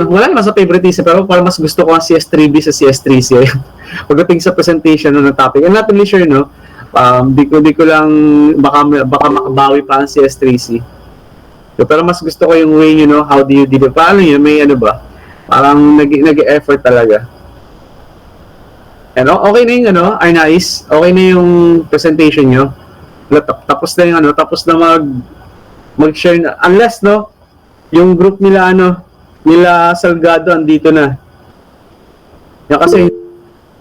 wala naman sa favoritism, pero parang mas gusto ko ang CS3B sa CS3C. Ayan. Pagdating sa presentation, no, ng topic. I'm not really sure, no? Di ko lang, baka makabawi pa ang CS3C. So, pero mas gusto ko yung way, you know, how do you do it? Paano yun? May ano ba? Parang nag-effort talaga. And okay na yung, nice. Okay na yung presentation nyo. Tapos na yung tapos na mag-share na, unless, no, yung group nila nila Salgado andito na. Yan kasi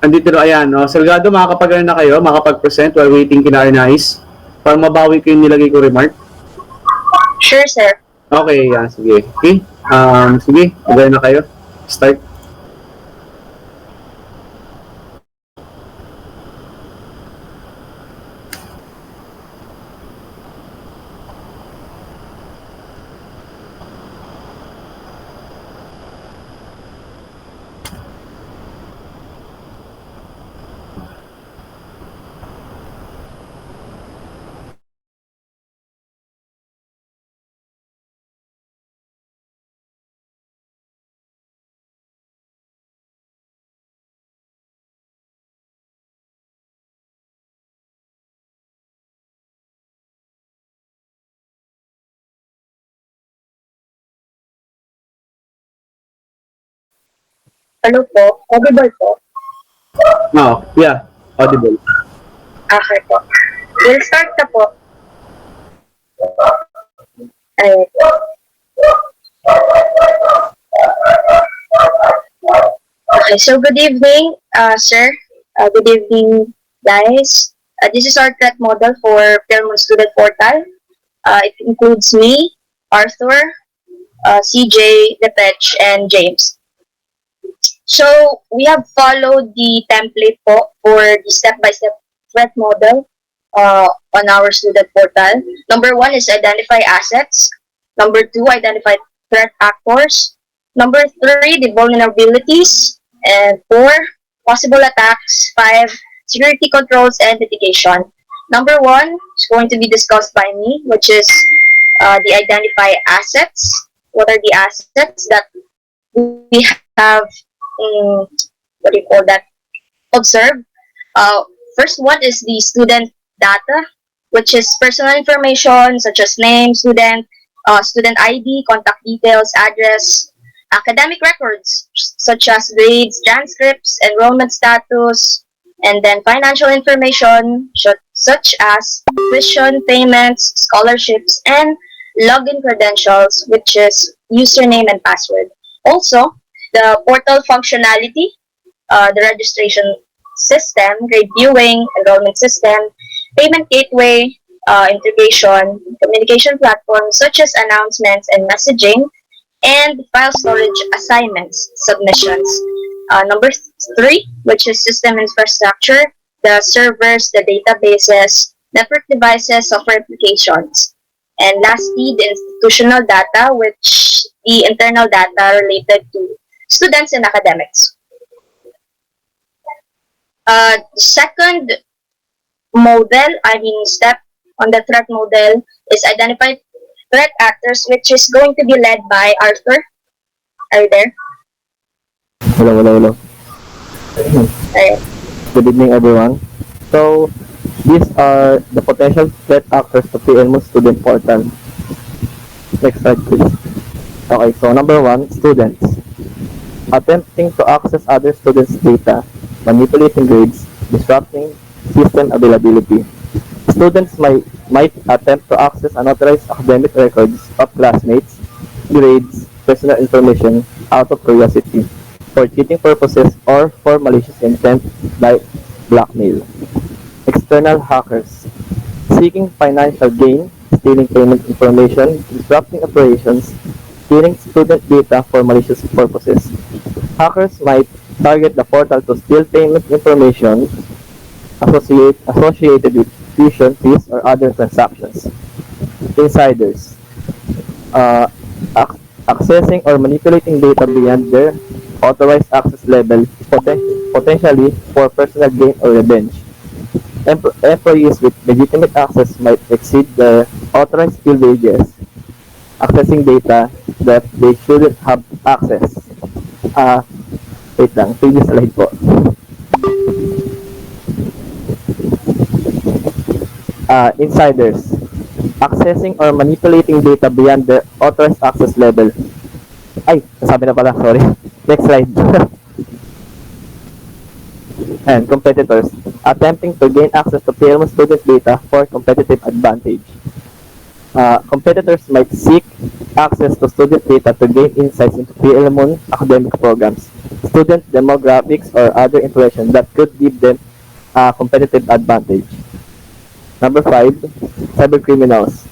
andito na, ayan, no. Salgado, makakapag-ano na kayo, makakapag-present while waiting kina Arnaiz para mabawi ko yung nilagay ko remark. Sure, sir. Okay, yan, sige. Okay. Sige, mag-ano na kayo. Start. Hello po. Audible po. No, yeah, audible. Okay po. We'll start na po. Ayun. Okay, so good evening, sir. Good evening, guys. This is our threat model for Fairmont Student Portal. It includes me, Arthur, CJ, Depech, and James. So, we have followed the template po for the step-by-step threat model on our student portal. Number 1 is identify assets. Number 2, identify threat actors. Number 3, the vulnerabilities. And 4, possible attacks. 5, security controls and mitigation. Number 1 is going to be discussed by me, which is the identify assets. What are the assets that we have observed? First one is the student data, which is personal information such as name, student ID, contact details, address, academic records such as grades, transcripts, enrollment status, and then financial information such as tuition payments, scholarships, and login credentials, which is username and password. Also, the portal functionality, the registration system, grade viewing, enrollment system, payment gateway, integration, communication platforms such as announcements and messaging, and file storage assignments, submissions. Number 3, which is system infrastructure, the servers, the databases, network devices, software applications. And lastly, the institutional data, which the internal data related to students and academics. Second step on the threat model is identify threat actors, which is going to be led by Arthur. Are you there? Hello. Ayun. Good evening, everyone. So, these are the potential threat actors to PLMO student portal. Next slide, please. Okay, so number 1, students. Attempting to access other students' data, manipulating grades, disrupting system availability. Students might attempt to access unauthorized academic records of classmates, grades, personal information out of curiosity, for cheating purposes, or for malicious intent like blackmail. External hackers. Seeking financial gain, stealing payment information, disrupting operations, stealing student data for malicious purposes. Hackers might target the portal to steal payment information associated with tuition fees or other transactions. Insiders. Uh, Accessing or manipulating data beyond their authorized access level, potentially for personal gain or revenge. Employees with legitimate access might exceed their authorized privileges, accessing data that they shouldn't have access. Wait lang, previous slide po. Insiders. Accessing or manipulating data beyond their authorized access level. Ay, nasabi na pala, sorry. Next slide. And competitors. Attempting to gain access to PLMON student data for competitive advantage. Competitors might seek access to student data to gain insights into PLMON academic programs, student demographics, or other information that could give them a competitive advantage. Number 5, cybercriminals.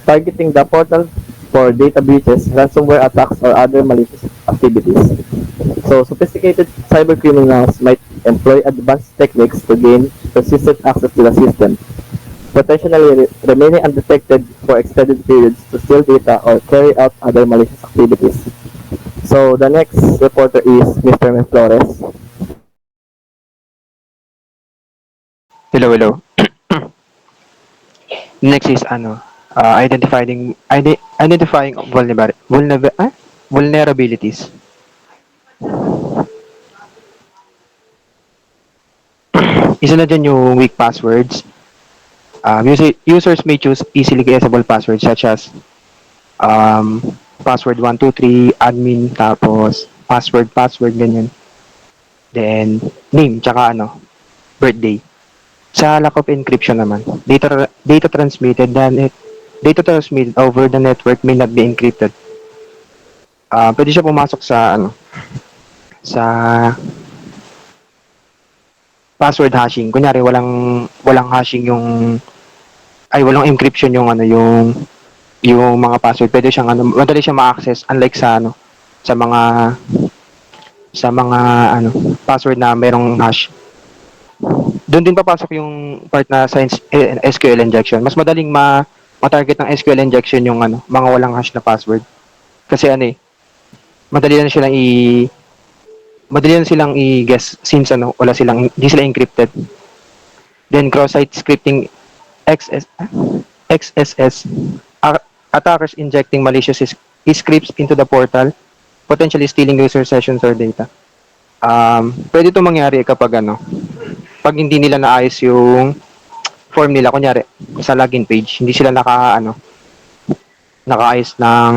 Targeting the portal for data breaches, ransomware attacks, or other malicious activities. So, sophisticated cybercriminals might employ advanced techniques to gain persistent access to the system, potentially remaining undetected for extended periods to steal data or carry out other malicious activities. So, the next reporter is Mr. Flores. Hello. Next is identifying vulnerabilities. Isa na dyan yung weak passwords. Users may choose easily guessable passwords such as password 123, admin, tapos password, ganyan. Then, name, tsaka birthday. Sa lack of encryption naman, data transmitted over the network may not be encrypted. Pwede siya pumasok sa sa password hashing. Kunyari walang hashing walang encryption yung mga password. Pwede siyang madali siyang ma-access unlike sa mga password na merong hash. Doon din papasok yung part na sa SQL injection. Mas madaling ma-target ng SQL injection yung mga walang hash na password. Kasi madali na silang i-guess since hindi sila encrypted. Then cross-site scripting XSS. Attackers injecting malicious scripts into the portal, potentially stealing user sessions or data. Pwede ito mangyari kapag pag hindi nila naayos yung form nila, kunyari sa login page, hindi sila nakaayos ng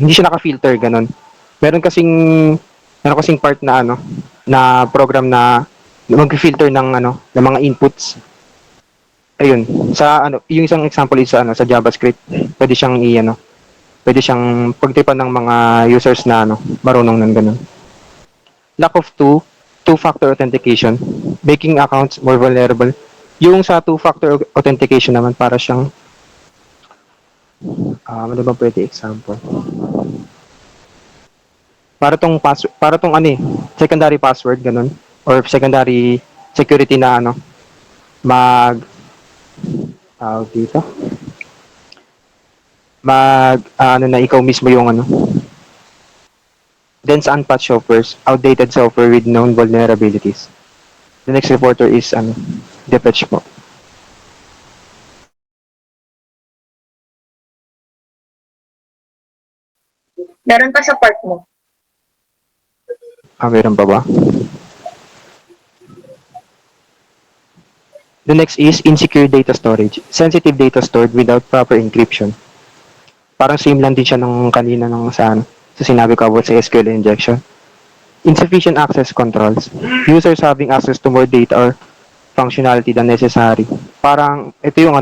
hindi siya naka-filter, ganun. Meron kasing part na na program na mag-filter ng mga inputs. Ayun, yung isang example is sa JavaScript. Pwede siyang pwede siyang pagtipan ng mga users na marunong ng ganun. Lack of two-factor authentication, making accounts more vulnerable. Yung sa two-factor authentication naman, para siyang ano ba pwede example? Para tong secondary password, ganun, or secondary security na ikaw mismo yung dense unpatched softwares, outdated software with known vulnerabilities. The next reporter is Depeche po. Meron pa sa part mo. Meron pa ba? The next is insecure data storage. Sensitive data stored without proper encryption. parang same lang din siya ng kanina nung sa sinabi ko about sa SQL injection. Insufficient access controls. Users having access to more data or functionality than necessary. Parang, ito yung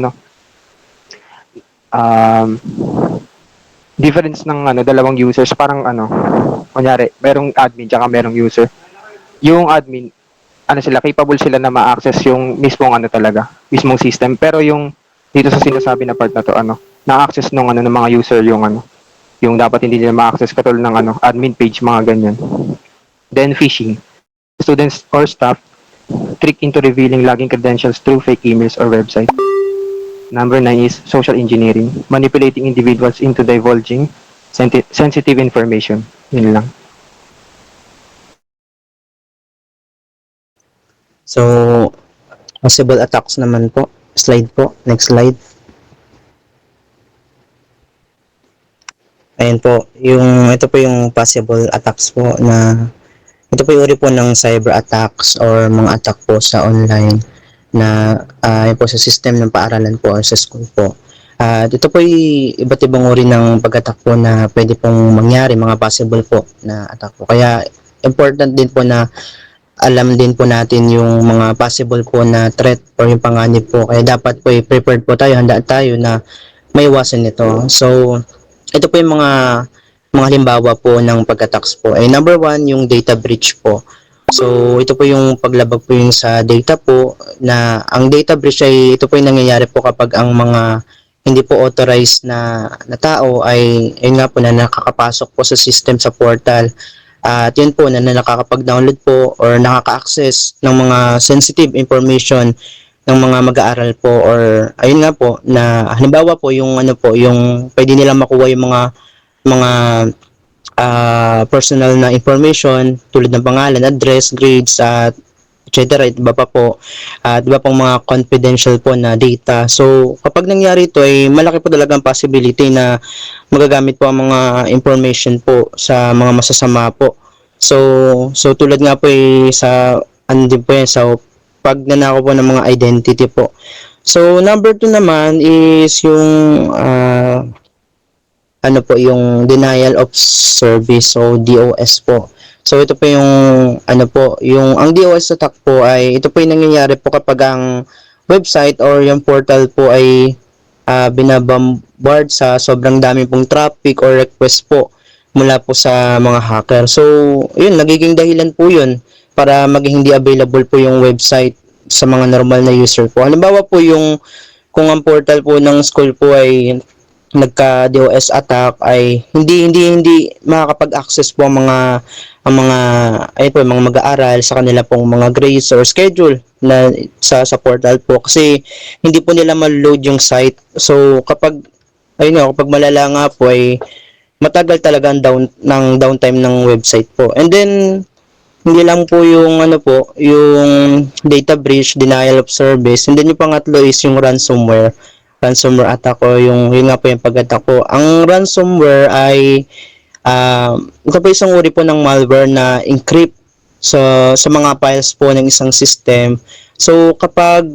difference ng dalawang users. Parang kunyari, merong admin tsaka merong user. Yung admin, capable sila na ma-access yung mismong mismong system. Pero yung dito sa sinasabi na part na to, na-access ng mga user yung dapat hindi nila ma-access katulad ng admin page, mga ganyan. Then phishing. Students or staff trick into revealing login credentials through fake emails or website. Number 9 is social engineering. Manipulating individuals into divulging sensitive information. Yun lang. So, possible attacks naman po. Slide po. Next slide. Ayan po. Ito po yung possible attacks po na ito po yung uri po ng cyber attacks or mga attack po sa online na yun po sa system ng paaralan po or sa school po. Ito po yung iba't ibang uri ng pag-attack po na pwede pong mangyari, mga possible po na attack po. Kaya important din po na alam din po natin yung mga possible po na threat or yung panganib po. Kaya dapat po prepared po tayo, handa tayo na maiwasan ito. So, ito po yung mga halimbawa po ng pag-attacks po. Number 1, yung data breach po. So, ito po yung paglabag po yung sa data po na ang data breach ay ito po yung nangyayari po kapag ang mga hindi po authorized na tao ay yun nga po na nakakapasok po sa system, sa portal. At yun po na nakakapag-download po or nakaka-access ng mga sensitive information ng mga mag-aaral po or ayun nga po na halimbawa po yung yung pwede nilang makuha yung mga personal na information tulad ng pangalan, address, grades, at etc. Iba pa po. Iba pong mga confidential po na data. So, kapag nangyari ito, ay malaki po talagang possibility na magagamit po ang mga information po sa mga masasama po. So tulad nga po sa sa pagnanakaw po ng mga identity po. So, number 2 naman is yung yung denial of service o DOS po. So ito po yung ang DOS attack po ay ito po yung nangyayari po kapag ang website or yung portal po ay binabombard sa sobrang dami pong traffic or request po mula po sa mga hacker. So yun, nagiging dahilan po yun para maging hindi available po yung website sa mga normal na user po. Halimbawa po kung ang portal po ng school po ay nagka-DOS attack ay hindi makakapag-access po ang mga mag-aaral sa kanila pong mga grades or schedule na sa portal po kasi hindi po nila ma-load yung site. So kapag malala nga po ay matagal talaga ang downtime ng website po. And then hindi lang po yung yung data breach, denial of service, and then yung pangatlo is yung ransomware attack o yun nga po yung pag-attack po. Ang ransomware ay ito po isang uri po ng malware na encrypt sa mga files po ng isang system. So kapag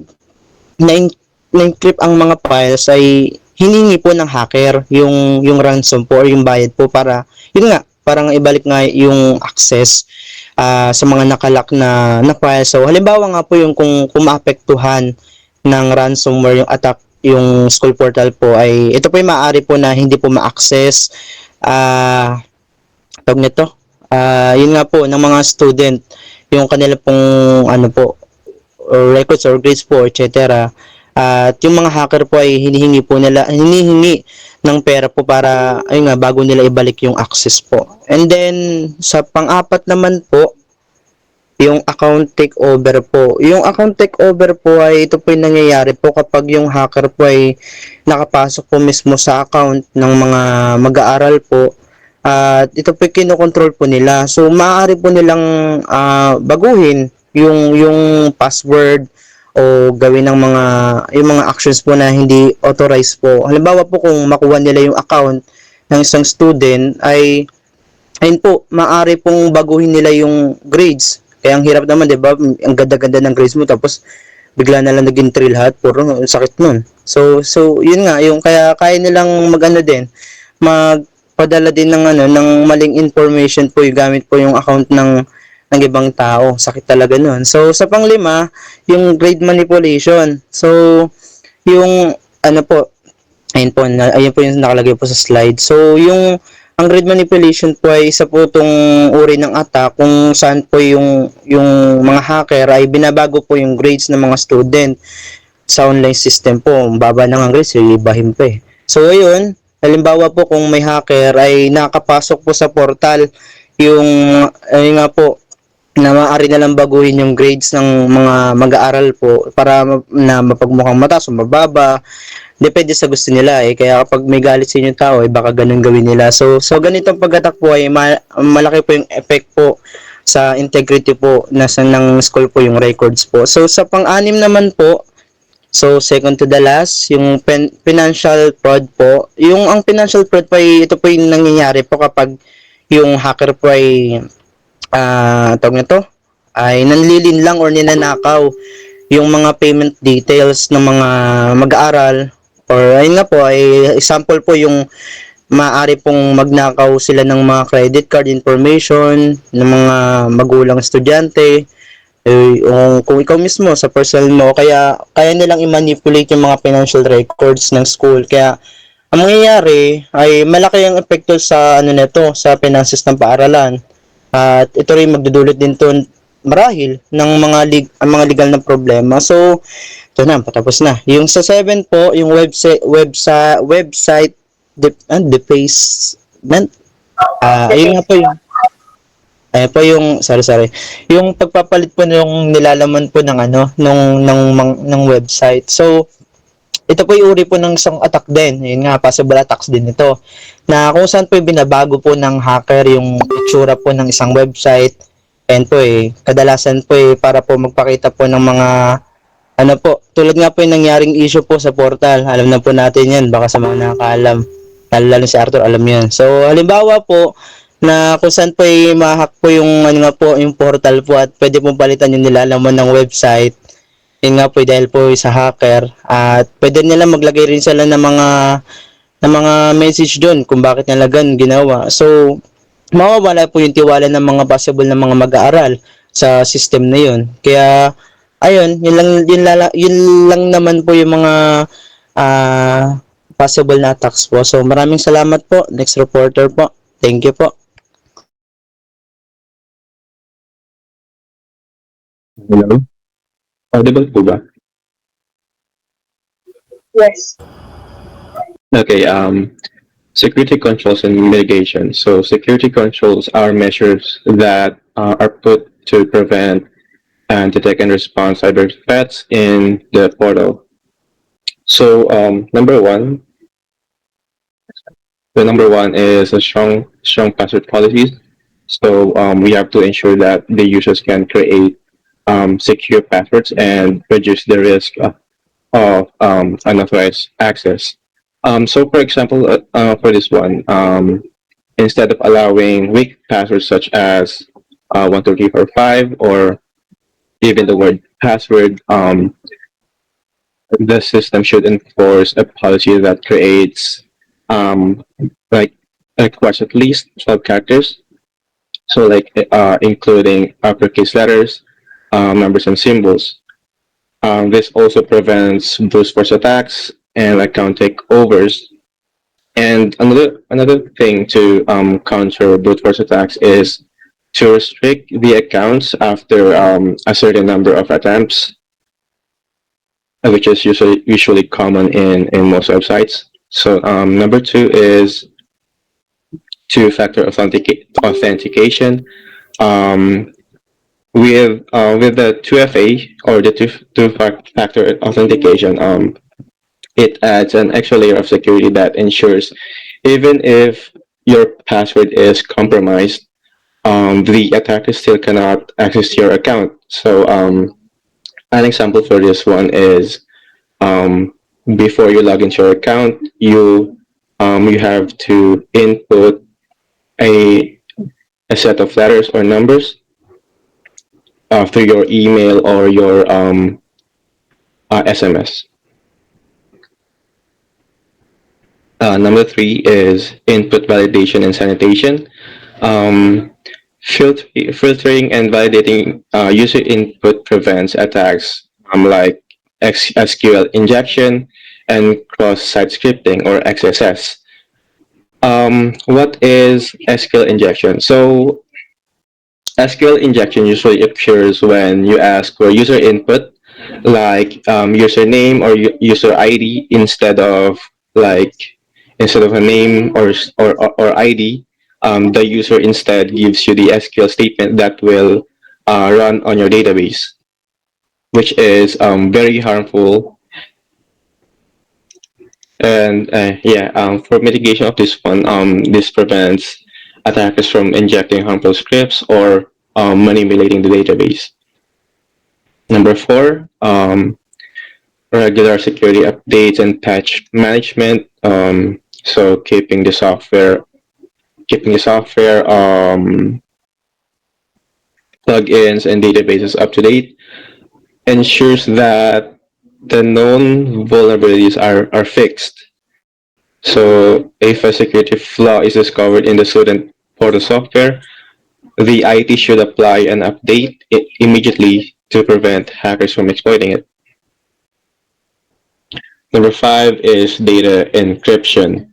na-encrypt ang mga files ay hiningi po ng hacker yung ransom po or yung bayad po para yun nga parang ibalik nga yung access sa mga nakalock na files. So halimbawa nga po yung kung maapektuhan ng ransomware yung attack yung school portal po ay ito po yung maaari po na hindi po ma-access yun nga po ng mga student yung kanila pong records or grades po etc. At yung mga hacker po ay hinihingi ng pera po para ayun nga bago nila ibalik yung access po. And then sa pang-apat naman po yung account takeover po. Yung account takeover po ay ito po yung nangyayari po kapag yung hacker po ay nakapasok po mismo sa account ng mga mag-aaral po at ito po yung kinokontrol po nila. So maaari po nilang baguhin yung password o gawin ng yung mga actions po na hindi authorized po. Halimbawa po kung makuha nila yung account ng isang student ay ayun po, maaari pong baguhin nila yung grades. Kaya ang hirap naman, 'di ba? Ang ganda-ganda ng grades mo tapos bigla na lang naging trail hat, puro sakit nun. So yun nga, yung kaya nilang din magpadala din ng ng maling information po yung gamit po yung account ng ibang tao. Sakit talaga nun. So sa panglima, yung grade manipulation. So yung po, ayun po yung nakalagay po sa slide. So yung ang grade manipulation po ay isa po itong uri ng attack kung saan po yung mga hacker ay binabago po yung grades ng mga student sa online system po. Baba na ang grades, ibahin pa eh. So ayun, halimbawa po kung may hacker ay nakapasok po sa portal yung ayun nga po na maaari na lang baguhin yung grades ng mga mag-aaral po para na mapagmukhang mataas o mababa. Depende sa gusto nila eh. Kaya kapag may galit sa inyong tao, eh, baka ganun gawin nila. So ganitong pag-attack po ay malaki po yung effect po sa integrity po ng school po yung records po. So sa pang-anim naman po, so second to the last, yung financial fraud po. Yung ang financial fraud po ay ito po yung nangyayari po kapag yung hacker po ay tawag na to, ay nanlilin lang or ninanakaw yung mga payment details ng mga mag-aaral. Or ayun nga po, ay example po yung maaari pong magnakaw sila ng mga credit card information ng mga magulang estudyante, kung ikaw mismo sa personal mo, kaya nilang i-manipulate yung mga financial records ng school. Kaya ang mangyayari ay malaki ang epekto sa nito, sa finances ng paaralan. At ito rin magdudulot din to marahil ng mga legal na problema. So ito na, patapos na. Yung sa 7 po, yung website defacement. Ayun nga po yung sorry. Yung pagpapalit po ng nilalaman po ng ng website. So ito po yung uri po ng isang attack din. Yun nga, possible attacks din ito. Na kung saan po yung binabago po ng hacker yung itsura po ng isang website. And po kadalasan po para po magpakita po ng mga tulad nga po yung nangyaring issue po sa portal. Alam na po natin yan, baka sa mga nakakaalam. Lalo si Arthur, alam yan. So, halimbawa po, na kung saan po ma-hack po yung, yung portal po at pwede pong palitan yung nilalaman ng website. Yun nga po, dahil po sa hacker. At pwede nila maglagay rin sila ng mga message doon kung bakit nila ginawa. So, mawawala po yung tiwala ng mga possible na mga mag-aaral sa system na yun. Kaya, ayun, yun lang naman po yung mga possible na attacks po. So, maraming salamat po. Next reporter po. Thank you po. Hello? Audible po ba? Yes. Okay, security controls and mitigation. So security controls are measures that are put to prevent and detect and respond cyber threats in the portal. So number one is a strong password policies. So we have to ensure that the users can create secure passwords and reduce the risk of unauthorized access. So for example, for this one, instead of allowing weak passwords such as 12345 or even the word password, the system should enforce a policy that creates requires at least 12 characters. So including uppercase letters, numbers and symbols. This also prevents brute force attacks and account takeovers. And another thing to counter brute force attacks is to restrict the accounts after a certain number of attempts, which is usually common in most websites. So number two is two-factor authentication. With the 2FA or the two-factor authentication, it adds an extra layer of security that ensures even if your password is compromised, the attacker still cannot access your account. So an example for this one is before you log into your account, you have to input a set of letters or numbers through your email or your SMS. Number 3 is input validation and sanitation. Um, Filtering and validating user input prevents attacks like SQL injection and cross-site scripting or XSS. What is SQL injection? So SQL injection usually occurs when you ask for user input, like username or user ID instead of a name or ID. The user instead gives you the SQL statement that will run on your database, which is very harmful. And for mitigation of this one, this prevents attackers from injecting harmful scripts or manipulating the database. Number 4, regular security updates and patch management. So keeping the software plugins and databases up to date ensures that the known vulnerabilities are fixed. So if a security flaw is discovered in the student portal software, the IT should apply an update immediately to prevent hackers from exploiting it. Number 5 is data encryption.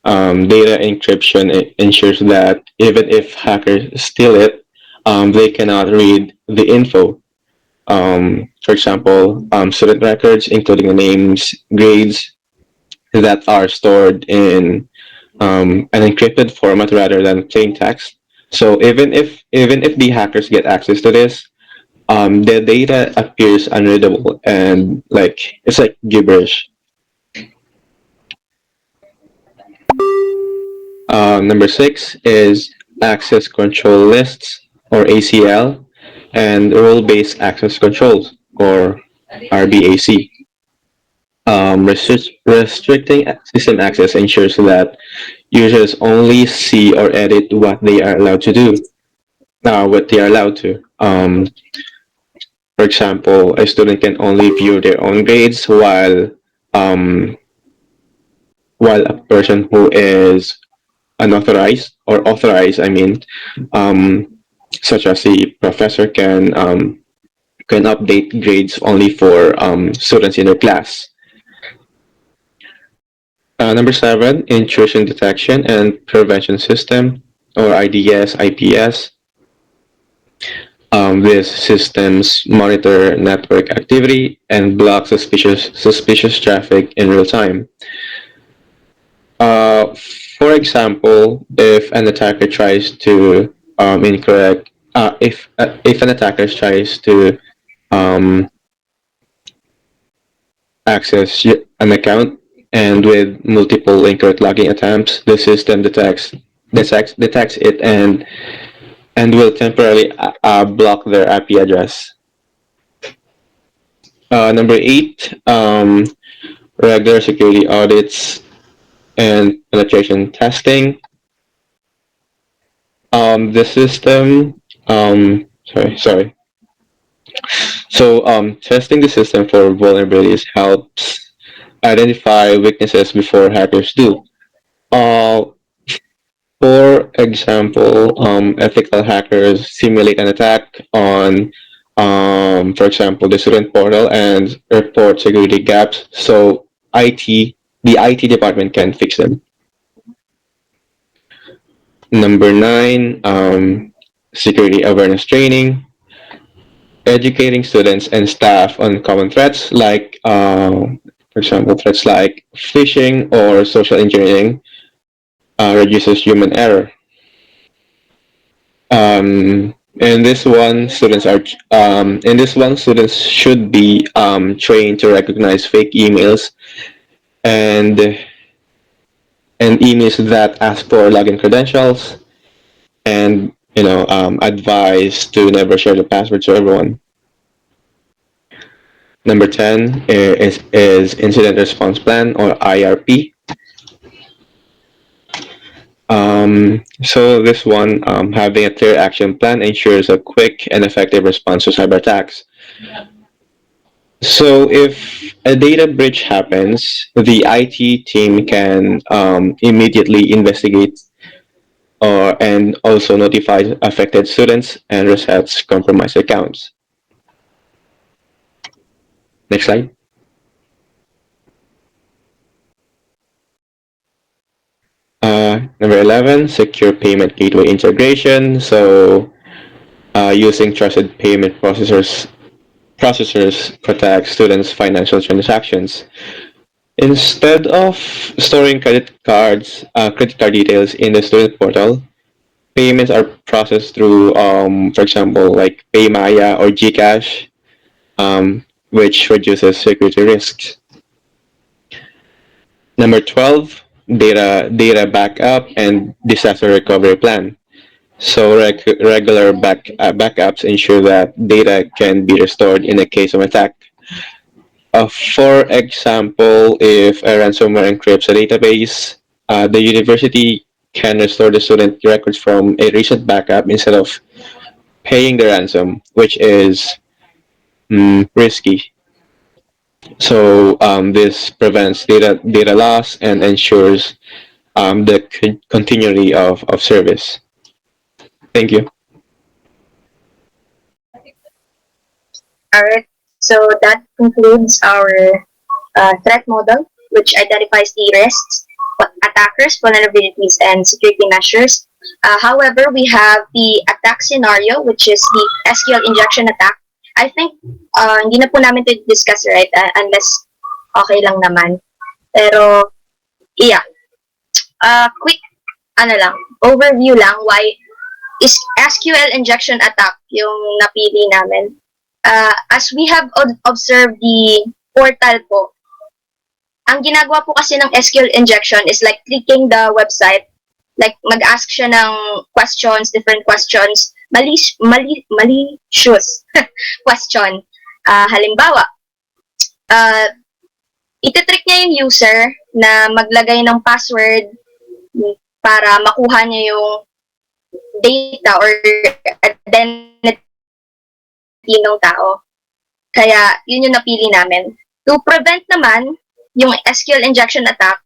Data encryption ensures that even if hackers steal it, they cannot read the info. For example, student records, including the names, grades, that are stored in an encrypted format rather than plain text. So even if the hackers get access to this, the data appears unreadable and it's like gibberish. Number 6 is access control lists or ACL and role-based access controls or RBAC. Restricting system access ensures that users only see or edit what they are allowed to do. For example, a student can only view their own grades while a person who is unauthorized or authorized, such as the professor can update grades only for students in their class. Number 7, intrusion detection and prevention system or IDS, IPS. These systems monitor network activity and block suspicious traffic in real time. For example, if an attacker tries to if an attacker tries to access an account and with multiple incorrect login attempts, the system detects it and will temporarily block their IP address. Number 8, regular security audits and penetration testing. The system, sorry. So testing the system for vulnerabilities helps identify weaknesses before hackers do. For example, ethical hackers simulate an attack on, for example, the student portal and report security gaps so the IT department can fix them. Number 9, security awareness training. Educating students and staff on common threats like, for example, threats like phishing or social engineering reduces human error. In this one, students should be trained to recognize fake emails and emails that ask for login credentials, and advise to never share the password to everyone. Number 10 is incident response plan or IRP. So this one, having a clear action plan ensures a quick and effective response to cyber attacks. So if a data breach happens, the IT team can immediately investigate and also notify affected students and resets compromised accounts. Next slide. Number 11, secure payment gateway integration. So using trusted payment processors protect students' financial transactions. Instead of storing credit card details in the student portal, payments are processed through, for example, like PayMaya or GCash, which reduces security risks. Number 12, data backup and disaster recovery plan. So regular backups ensure that data can be restored in a case of attack. For example, if a ransomware encrypts a database, the university can restore the student records from a recent backup instead of paying the ransom, which is risky. So this prevents data loss and ensures the continuity of service. Thank you. All right. So that concludes our threat model, which identifies the risks, attackers, vulnerabilities, and security measures. However, we have the attack scenario, which is the SQL injection attack. I think hindi na po namin to discuss, right? Unless okay lang naman. Pero, yeah. Quick, overview lang why is SQL injection attack yung napili namin. As we have observed the portal po, ang ginagawa po kasi ng SQL injection is like clicking the website, like mag-ask siya ng questions, different questions, malicious question. Halimbawa, ititrick niya yung user na maglagay ng password para makuha niya yung data or identity ng tao. Kaya, yun yung napili namin. To prevent naman yung SQL injection attack,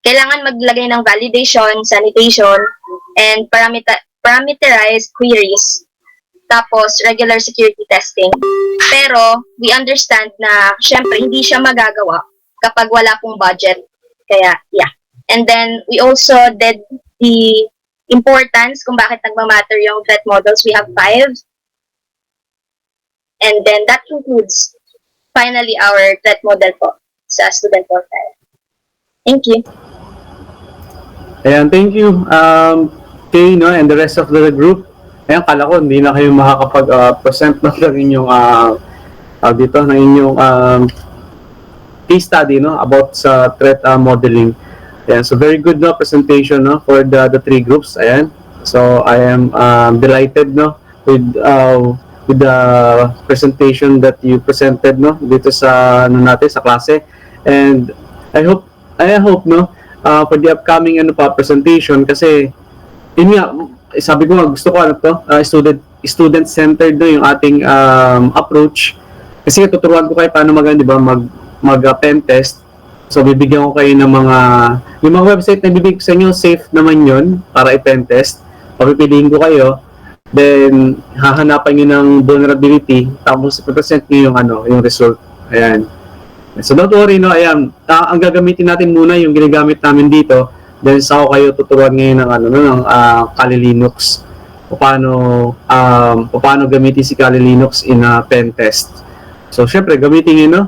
kailangan maglagay ng validation, sanitation, and parameterized queries. Tapos, regular security testing. Pero, we understand na, syempre, hindi siya magagawa kapag wala pong budget. Kaya, yeah. And then, we also did the importance kung bakit nagmamatter yung threat models. We have 5. And then that concludes finally our threat model po sa student portal. Thank you. Ayan, thank you. Kay, no, and the rest of the group. Ayan, kala ko hindi na kayo makakapag-present ng inyong ng inyong case study, no, about sa threat modeling. Ayan, so very good, no, presentation, no, for the 3 groups. Ayan. So I am delighted, no, with the presentation that you presented, no, dito sa natin sa klase. And I hope no, for the upcoming presentation, kasi yun nga, sabi ko nga, gusto ko student centered, no, yung ating approach, kasi tuturuan ko kayo paano mag pen test. So bibigyan ko kayo ng yung mga website na bibigyan sa inyo, safe naman yun para i-pen test. Papipiliin ko kayo, then hahanapan nyo ng vulnerability, tapos i-present nyo yung result. Ayan. So don't worry, no, ayan, ang gagamitin natin muna yung ginagamit namin dito, then sa ako kayo tuturuan ngayon ng Kali Linux, paano gamitin si Kali Linux in a pen test. So syempre gamitin yun, no,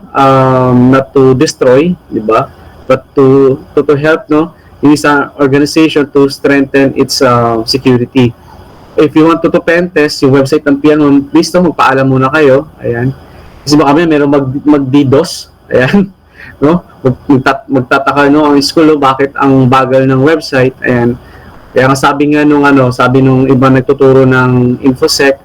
not to destroy, di ba, but to help, no, yung isang organization to strengthen its security. If you want to pen test yung website ng PLMon, please, no, magpaalam muna kayo. Ayan. Kasi baka meron mag-DDoS. Ayan. No? Magtataka, no, ang school, bakit ang bagal ng website. Ayan. Kaya nga sabi nung iba nagtuturo ng InfoSec,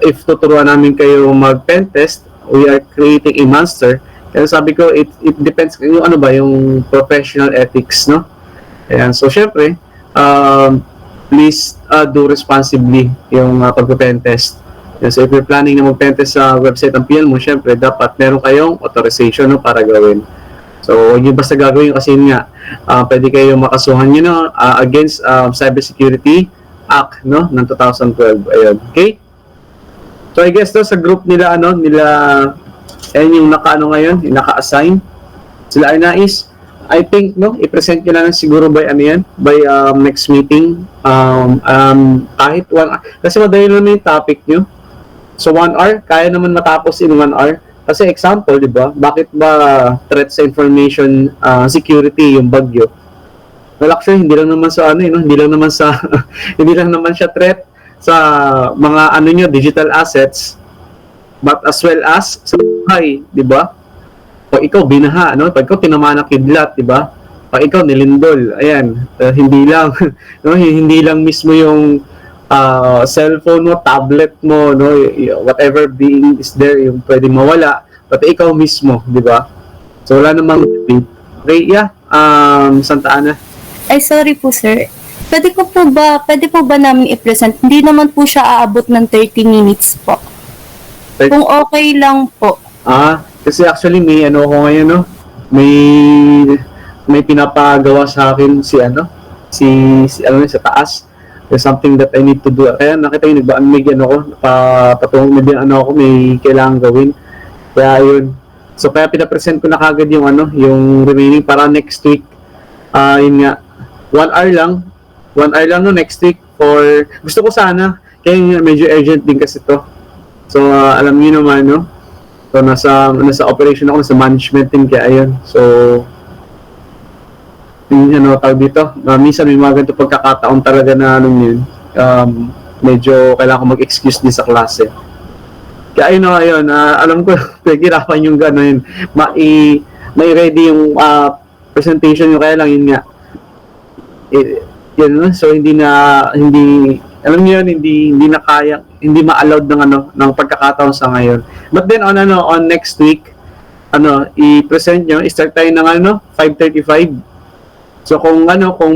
if tuturuan namin kayo mag-pen test, we are creating a monster. Kaya sabi ko, it depends yung yung professional ethics, no? Ayan. So, syempre, please do responsibly yung pag-pen test. Yes, so if you're planning na mag-pentest sa website ng PL mo, syempre dapat meron kayong authorization no, para gawin. So, huwag nyo basta gagawin kasi yun nga, pwede kayong makasuhan nyo no, against Cybersecurity Act no, ng 2012. Ayun, okay? So, I guess to, sa group nila, ayun yung naka-ano ngayon, yung naka-assign. Sila ay nais, I think, no, i-present nyo na lang siguro by next meeting. Kahit 1 hour. Kasi madali naman yung topic nyo. So, 1 hour, kaya naman matapos in 1 hour. Kasi example, di ba? Bakit ba threat sa information security yung bagyo? Well, actually, hindi lang naman sa no? Hindi lang naman sa hindi lang naman siya threat sa mga digital assets, but as well as sa buhay, di ba? Pag ikaw binaha, no? Pag ikaw tinamaan ng kidlat, di ba? Pag ikaw nilindol, ayan, hindi lang no? Hindi lang mismo yung cellphone mo, tablet mo, no, whatever being is there, yung pwedeng mawala, pati ikaw mismo, di ba? So, wala namang okay, yeah, Santa Ana. Ay, sorry po, sir. Pwede po ba namin i-present? Hindi naman po siya aabot ng 30 minutes po. Kung okay lang po. Kasi actually may ako ngayon, no? May pinapagawa sa akin si sa taas. There's something that I need to do. Kaya nakita yung may patungong may kailangan gawin. Kaya yun. So kaya pinapresent ko na kagad yung yung remaining para next week. Yun nga, 1 hour lang. 1 hour lang no next week for gusto ko sana. Kaya medyo urgent din kasi to. So alam niyo naman no. So nasa operation ako, nasa management din kaya ayun. So tawag dito, minsan may mga ganito pagkakataon talaga na medyo kailangan ko mag-excuse din sa klase. Kaya ayun, alam ko, pagkirapan yung gano'n, may ready yung presentation nyo, kaya lang yun nga. So hindi alam niyo yun, hindi na kaya, hindi ma-allowed ng pagkakataon sa ngayon. But then on next week, i-present nyo, i-start tayo ng 5:35. So kung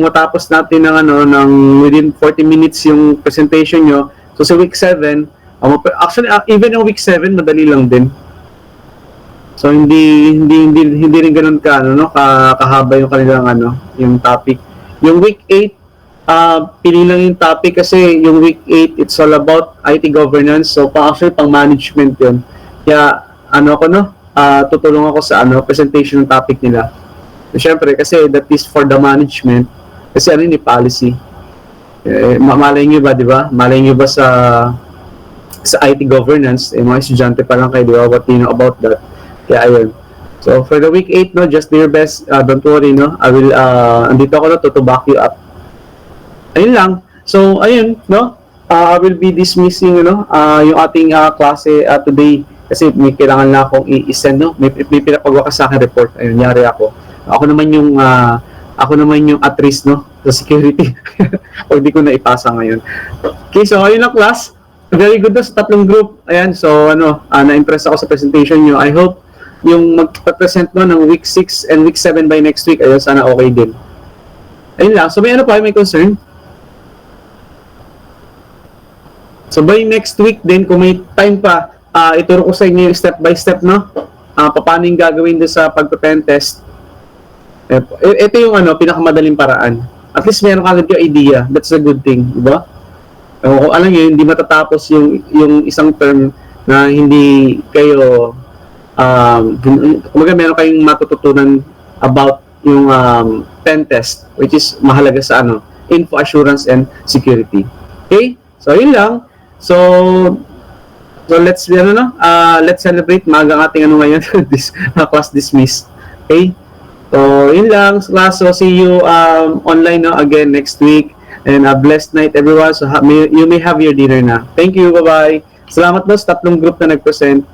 matapos natin ng within 40 minutes yung presentation nyo, so sa week 7, actually even yung week 7 madali lang din. So hindi rin ganoon kahaba yung kanilang yung topic. Yung week 8 pili lang yung topic kasi yung week 8 it's all about IT governance. So actually pang management 'yun. Kaya tutulong ako sa presentation ng topic nila. Siyempre, kasi that is for the management. Kasi policy. Malay nyo ba, di ba? Malay nyo ba sa IT governance, mga estudyante pa lang kayo, di ba? What do you know about that? Kaya ayun. So, for the week 8, just do your best. Don't worry, I will, andito ako to back you up. Ayun lang. So, ayun, I will be dismissing, yung ating klase today. Kasi may kailangan na akong i-send, May pinapagawa sa akin report. Ayun, nangyari ako. Ako naman yung at risk sa security. O di ko na ipasa ngayon. Okay, so ayun na class. Very good sa tatlong group. Ayan, so na-impress ako sa presentation nyo. I hope yung magpa-present ng week 6 and week 7 by next week, ayun, sana okay din. Ayun lang. So may concern? So by next week din, kung may time pa, ituro ko sa inyo yung step by step, paano yung gagawin doon sa pagpa-pen-test. Ito yung pinakamadaling paraan. At least meron kagad yung idea. That's a good thing, di ba? Kung alam nyo, hindi matatapos yung isang term na hindi kayo meron kayong matututunan about yung pen test, which is mahalaga sa info assurance and security. Okay? So yun lang. So let's celebrate magang ating ngayon this class dismissed. Okay? So, yun lang, class. So, see you online again next week. And a blessed night, everyone. So, you may have your dinner na. Thank you. Bye-bye. Salamat sa tatlong group na nag-present.